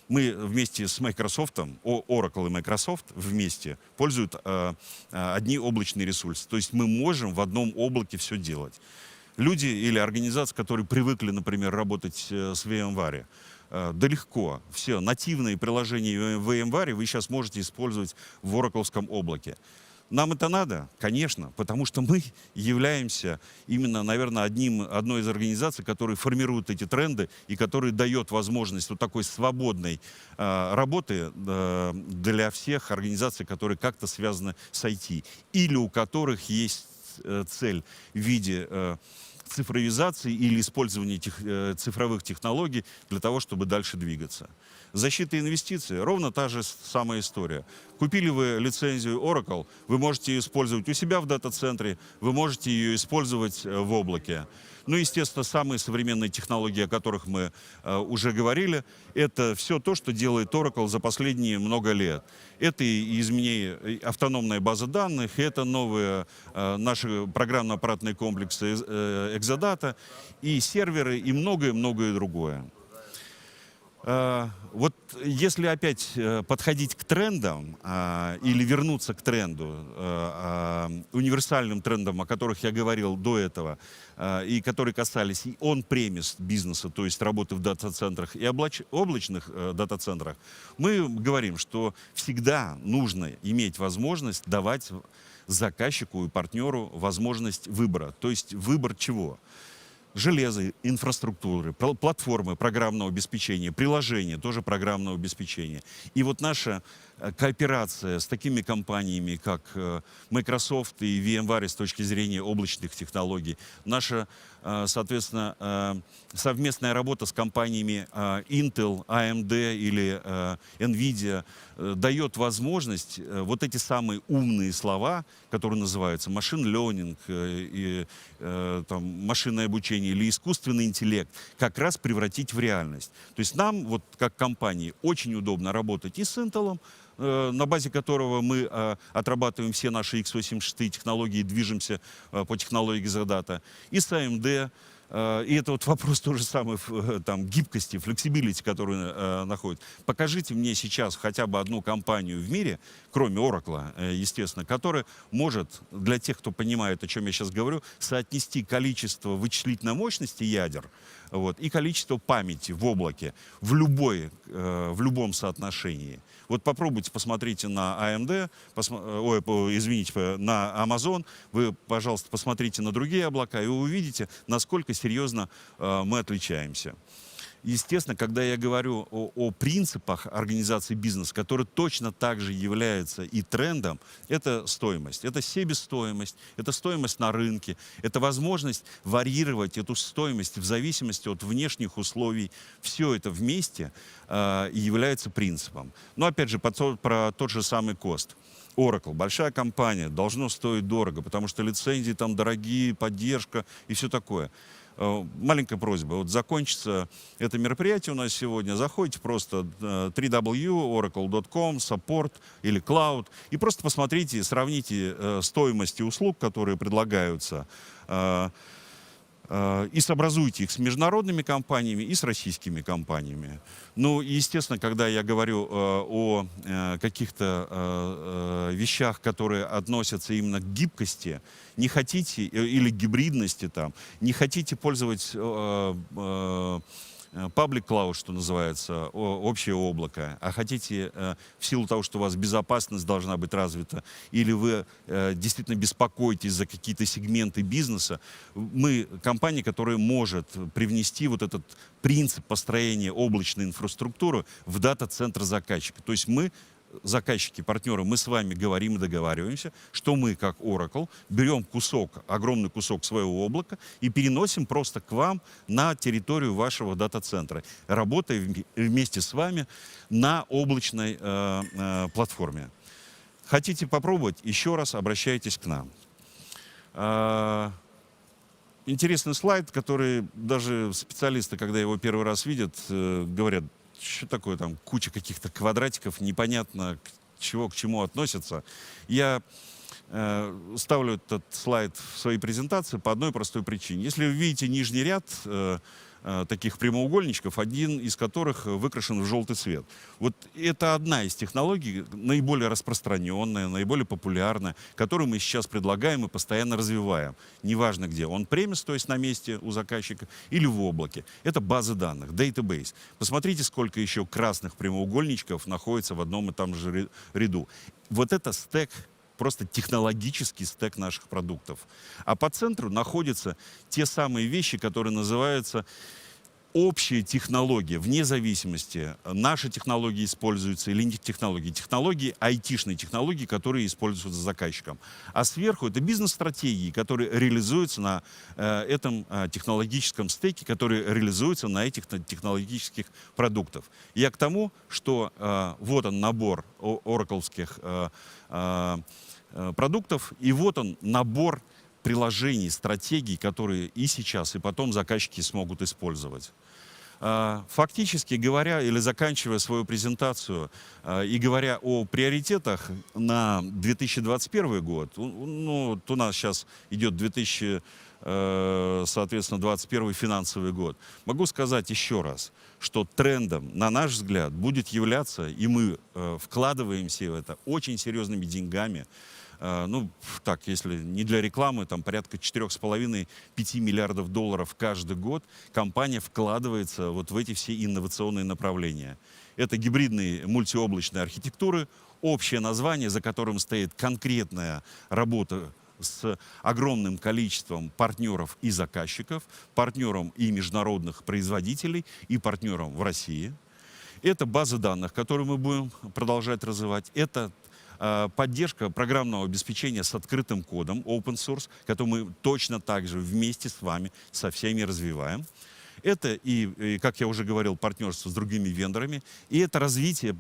мы вместе с Microsoft, Oracle и Microsoft вместе пользуют одни облачные ресурсы. То есть мы можем в одном облаке все делать. Люди или организации, которые привыкли, например, работать с VMware, да легко. Все нативные приложения VMware вы сейчас можете использовать в Oracle'ском облаке. Нам это надо? Конечно, потому что мы являемся именно, наверное, одной из организаций, которые формируют эти тренды и которые дает возможность вот такой свободной работы для всех организаций, которые как-то связаны с IT, или у которых есть цель в виде цифровизации или использования цифровых технологий для того, чтобы дальше двигаться. Защита инвестиций — ровно та же самая история. Купили вы лицензию Oracle, вы можете ее использовать у себя в дата-центре, вы можете ее использовать в облаке. Ну, естественно, самые современные технологии, о которых мы уже говорили, это все то, что делает Oracle за последние много лет. Это и изменение, автономная база данных, это новые наши программно-аппаратные комплексы Exadata, и серверы, и многое-многое другое. Вот если опять подходить к трендам или вернуться к тренду, универсальным трендам, о которых я говорил до этого, и которые касались и он-премис бизнеса, то есть работы в дата-центрах, и облачных дата-центрах, мы говорим, что всегда нужно иметь возможность давать заказчику и партнеру возможность выбора. То есть выбор чего? Железо, инфраструктуры, платформы программного обеспечения, приложения тоже программного обеспечения. И вот наша кооперация с такими компаниями, как Microsoft и VMware с точки зрения облачных технологий, наша, соответственно, совместная работа с компаниями Intel, AMD или NVIDIA дает возможность вот эти самые умные слова, которые называются machine learning, и, там, машинное обучение или искусственный интеллект, как раз превратить в реальность. То есть нам, вот как компании, очень удобно работать и с Intel, на базе которого мы отрабатываем все наши x86 технологии, движемся по технологии Exadata, и с AMD. И это вот вопрос тоже самый там, гибкости, флексибилити, которую находит. Покажите мне сейчас хотя бы одну компанию в мире, кроме Oracle, естественно, которая может, для тех, кто понимает, о чем я сейчас говорю, соотнести количество вычислительной мощности ядер вот, и количество памяти в облаке в любом соотношении. Вот попробуйте, посмотрите на AMD, извините, на Amazon, вы, пожалуйста, посмотрите на другие облака, и вы увидите, насколько серьезно мы отличаемся. Естественно, когда я говорю о принципах организации бизнеса, которые точно так же являются и трендом, это стоимость, это себестоимость, это стоимость на рынке, это возможность варьировать эту стоимость в зависимости от внешних условий. Все это вместе является принципом. Но опять же, про тот же самый кост. Oracle, большая компания, должно стоить дорого, потому что лицензии там дорогие, поддержка и все такое. Маленькая просьба. Вот закончится это мероприятие у нас сегодня. Заходите просто www.oracle.com, support или cloud и просто посмотрите, сравните стоимости услуг, которые предлагаются, и сообразуйте их с международными компаниями и с российскими компаниями. Ну, естественно, когда я говорю о каких-то вещах, которые относятся именно к гибкости, не хотите, или гибридности там, не хотите пользоваться public cloud, что называется, общее облако, а хотите в силу того, что у вас безопасность должна быть развита, или вы действительно беспокоитесь за какие-то сегменты бизнеса, мы компания, которая может привнести вот этот принцип построения облачной инфраструктуры в дата-центр заказчика. То есть мы, заказчики, партнеры, мы с вами говорим и договариваемся, что мы, как Oracle, берем огромный кусок своего облака и переносим просто к вам на территорию вашего дата-центра, работая вместе с вами на облачной платформе. Хотите попробовать? Еще раз обращайтесь к нам. Интересный слайд, который даже специалисты, когда его первый раз видят, говорят, что такое там куча каких-то квадратиков, непонятно к чему относятся. Я ставлю этот слайд в своей презентации по одной простой причине. Если вы видите нижний ряд таких прямоугольничков, один из которых выкрашен в желтый цвет. Вот это одна из технологий, наиболее распространенная, наиболее популярная, которую мы сейчас предлагаем и постоянно развиваем. Неважно где, он-премис, то есть на месте у заказчика, или в облаке. Это базы данных, database. Посмотрите, сколько еще красных прямоугольничков находится в одном и том же ряду. Вот это стек, просто технологический стек наших продуктов. А по центру находятся те самые вещи, которые называются общие технологии, вне зависимости, наши технологии используются или не технологии. Технологии, айтишные технологии, которые используются заказчиком. А сверху это бизнес-стратегии, которые реализуются на этом технологическом стеке, которые реализуются на этих технологических продуктах. Я к тому, что вот он набор оракловских продуктов, и вот он набор приложений, стратегий, которые и сейчас, и потом заказчики смогут использовать. Фактически говоря, или заканчивая свою презентацию и говоря о приоритетах на 2021 год, ну, вот у нас сейчас идет 2021 финансовый год, могу сказать еще раз, что трендом, на наш взгляд, будет являться, и мы вкладываемся в это очень серьезными деньгами, ну, так, если не для рекламы, там порядка 4,5-5 миллиардов долларов каждый год компания вкладывается вот в эти все инновационные направления. Это гибридные мультиоблачные архитектуры, общее название, за которым стоит конкретная работа с огромным количеством партнеров и заказчиков, партнером и международных производителей, и партнером в России. Это база данных, которую мы будем продолжать развивать. Это поддержка программного обеспечения с открытым кодом, open source, который мы точно так же вместе с вами, со всеми развиваем. Это и, как я уже говорил, партнерство с другими вендорами. И это развитие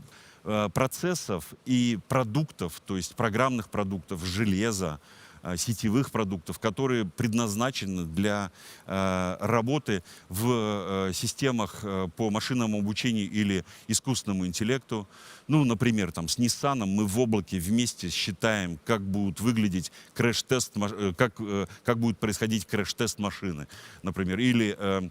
процессов и продуктов, то есть программных продуктов, железа, сетевых продуктов, которые предназначены для работы в системах по машинному обучению или искусственному интеллекту. Ну, например, там, с Nissan мы в облаке вместе считаем, как будут выглядеть крэш-тест, как будет происходить крэш-тест машины, например, или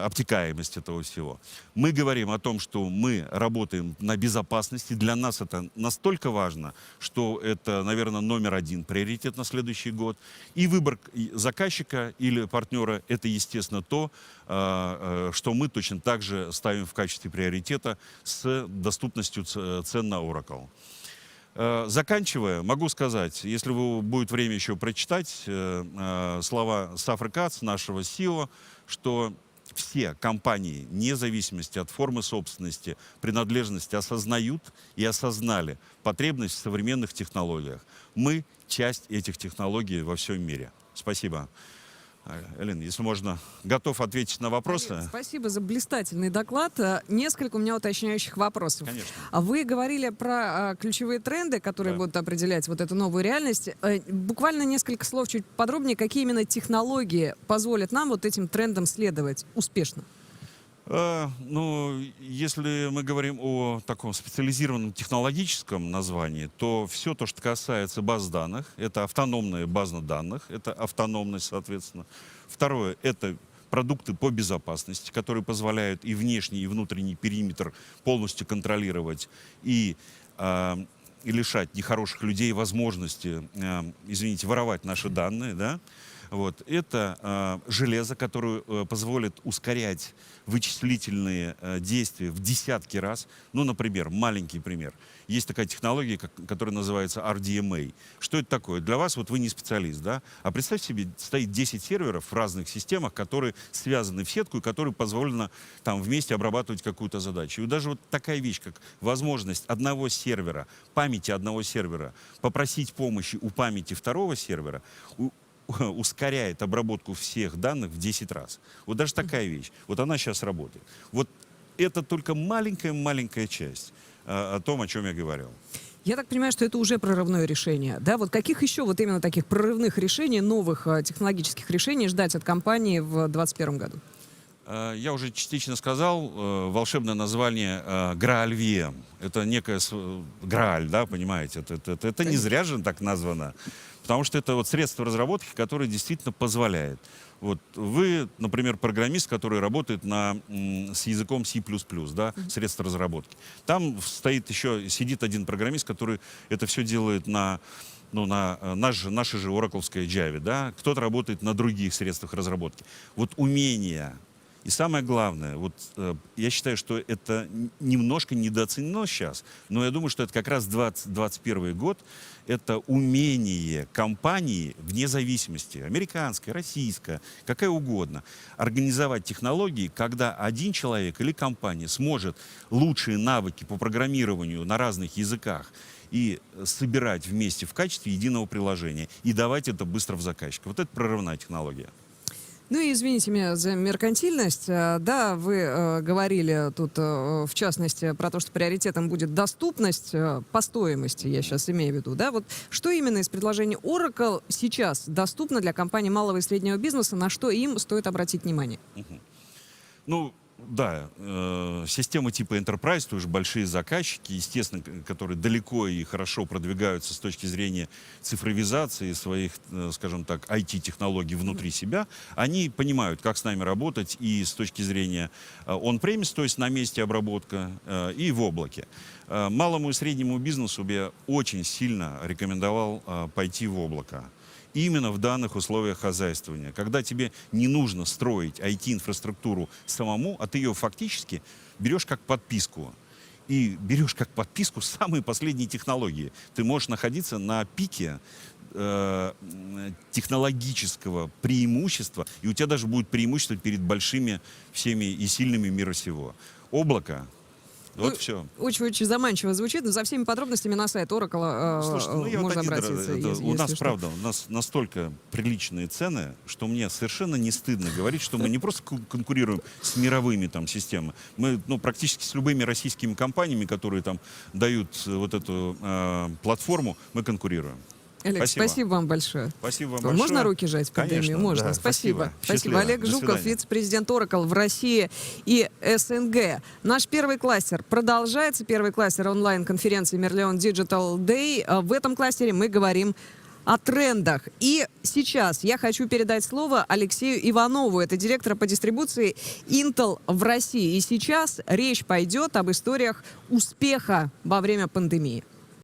обтекаемость этого всего. Мы говорим о том, что мы работаем на безопасности. Для нас это настолько важно, что это, наверное, №1 приоритет на следующий год. И выбор заказчика или партнера – это, естественно, то, что мы точно так же ставим в качестве приоритета с доступностью цен на Oracle. Заканчивая, могу сказать, если будет время еще прочитать слова Сафры Кац, нашего CEO, что все компании, вне зависимости от формы собственности, принадлежности, осознают и осознали потребность в современных технологиях. Мы часть этих технологий во всем мире. Спасибо. Элин, если можно, готов ответить на вопросы. Спасибо за блистательный доклад. Несколько у меня уточняющих вопросов. Конечно. Вы говорили про ключевые тренды, которые будут определять вот эту новую реальность. Буквально несколько слов чуть подробнее. Какие именно технологии позволят нам вот этим трендам следовать успешно? Ну, если мы говорим о таком специализированном технологическом названии, то все то, что касается баз данных, это автономная база данных, это автономность, соответственно. Второе, это продукты по безопасности, которые позволяют и внешний, и внутренний периметр полностью контролировать и лишать нехороших людей возможности, извините, воровать наши данные, да? Вот. Это железо, которое позволит ускорять вычислительные действия в десятки раз. Ну, например, маленький пример. Есть такая технология, которая называется RDMA. Что это такое? Для вас, вот вы не специалист, да? А представьте себе, стоит 10 серверов в разных системах, которые связаны в сетку и которые позволено там вместе обрабатывать какую-то задачу. И даже вот такая вещь, как возможность одного сервера, памяти одного сервера, попросить помощи у памяти второго сервера, ускоряет обработку всех данных в 10 раз. Вот даже такая вещь. Вот она сейчас работает. Вот это только маленькая часть о том, о чем я говорил. Я так понимаю, что это уже прорывное решение. Да? Вот каких еще вот именно таких прорывных решений, новых технологических решений ждать от компании в 2021 году? Я уже частично сказал, волшебное название Грааль VM. Это некая Грааль, да, понимаете? Это не зря же так названо. Потому что это вот средство разработки, которое действительно позволяет. Вот вы, например, программист, который работает с языком C++, да, средство разработки. Там сидит один программист, который это все делает на нашей же оракловской Java, да. Кто-то работает на других средствах разработки. Вот умение. И самое главное, вот я считаю, что это немножко недооценено сейчас, но я думаю, что это как раз 2021 год, это умение компании вне зависимости, американской, российской, какая угодно, организовать технологии, когда один человек или компания сможет лучшие навыки по программированию на разных языках и собирать вместе в качестве единого приложения и давать это быстро в заказчика. Вот это прорывная технология. Ну и извините меня за меркантильность. Да, вы говорили тут, в частности, про то, что приоритетом будет доступность по стоимости, я сейчас имею в виду. Да? Вот что именно из предложений Oracle сейчас доступно для компаний малого и среднего бизнеса, на что им стоит обратить внимание? Ну, Да, системы типа Enterprise, тоже большие заказчики, естественно, которые далеко и хорошо продвигаются с точки зрения цифровизации своих, скажем так, IT-технологий внутри себя, они понимают, как с нами работать и с точки зрения on-premise, то есть на месте обработка, и в облаке. Малому и среднему бизнесу бы я очень сильно рекомендовал пойти в облако. Именно в данных условиях хозяйствования, когда тебе не нужно строить IT-инфраструктуру самому, а ты ее фактически берешь как подписку. И берешь как подписку самые последние технологии. Ты можешь находиться на пике технологического преимущества, и у тебя даже будет преимущество перед большими всеми и сильными мира сего. Облако. Вот все. Очень-очень заманчиво звучит, но за всеми подробностями на сайт Oracle Слушайте, можно обратиться. у нас, правда, у нас настолько приличные цены, что мне совершенно не стыдно говорить, что мы не просто конкурируем с мировыми там системами, мы практически с любыми российскими компаниями, которые там дают вот эту платформу, мы конкурируем. Олег, спасибо вам большое. Спасибо вам большое. Можно руки жать в пандемию? Конечно, можно. Да, спасибо. Счастливо. Олег До Жуков, свидания. вице-президент Oracle в России и СНГ. Наш первый кластер продолжается. Первый кластер онлайн-конференции Merlion Digital Day. В этом кластере мы говорим о трендах. И сейчас я хочу передать слово Алексею Иванову. Это директор по дистрибуции Intel в России. И сейчас речь пойдет об историях успеха во время пандемии.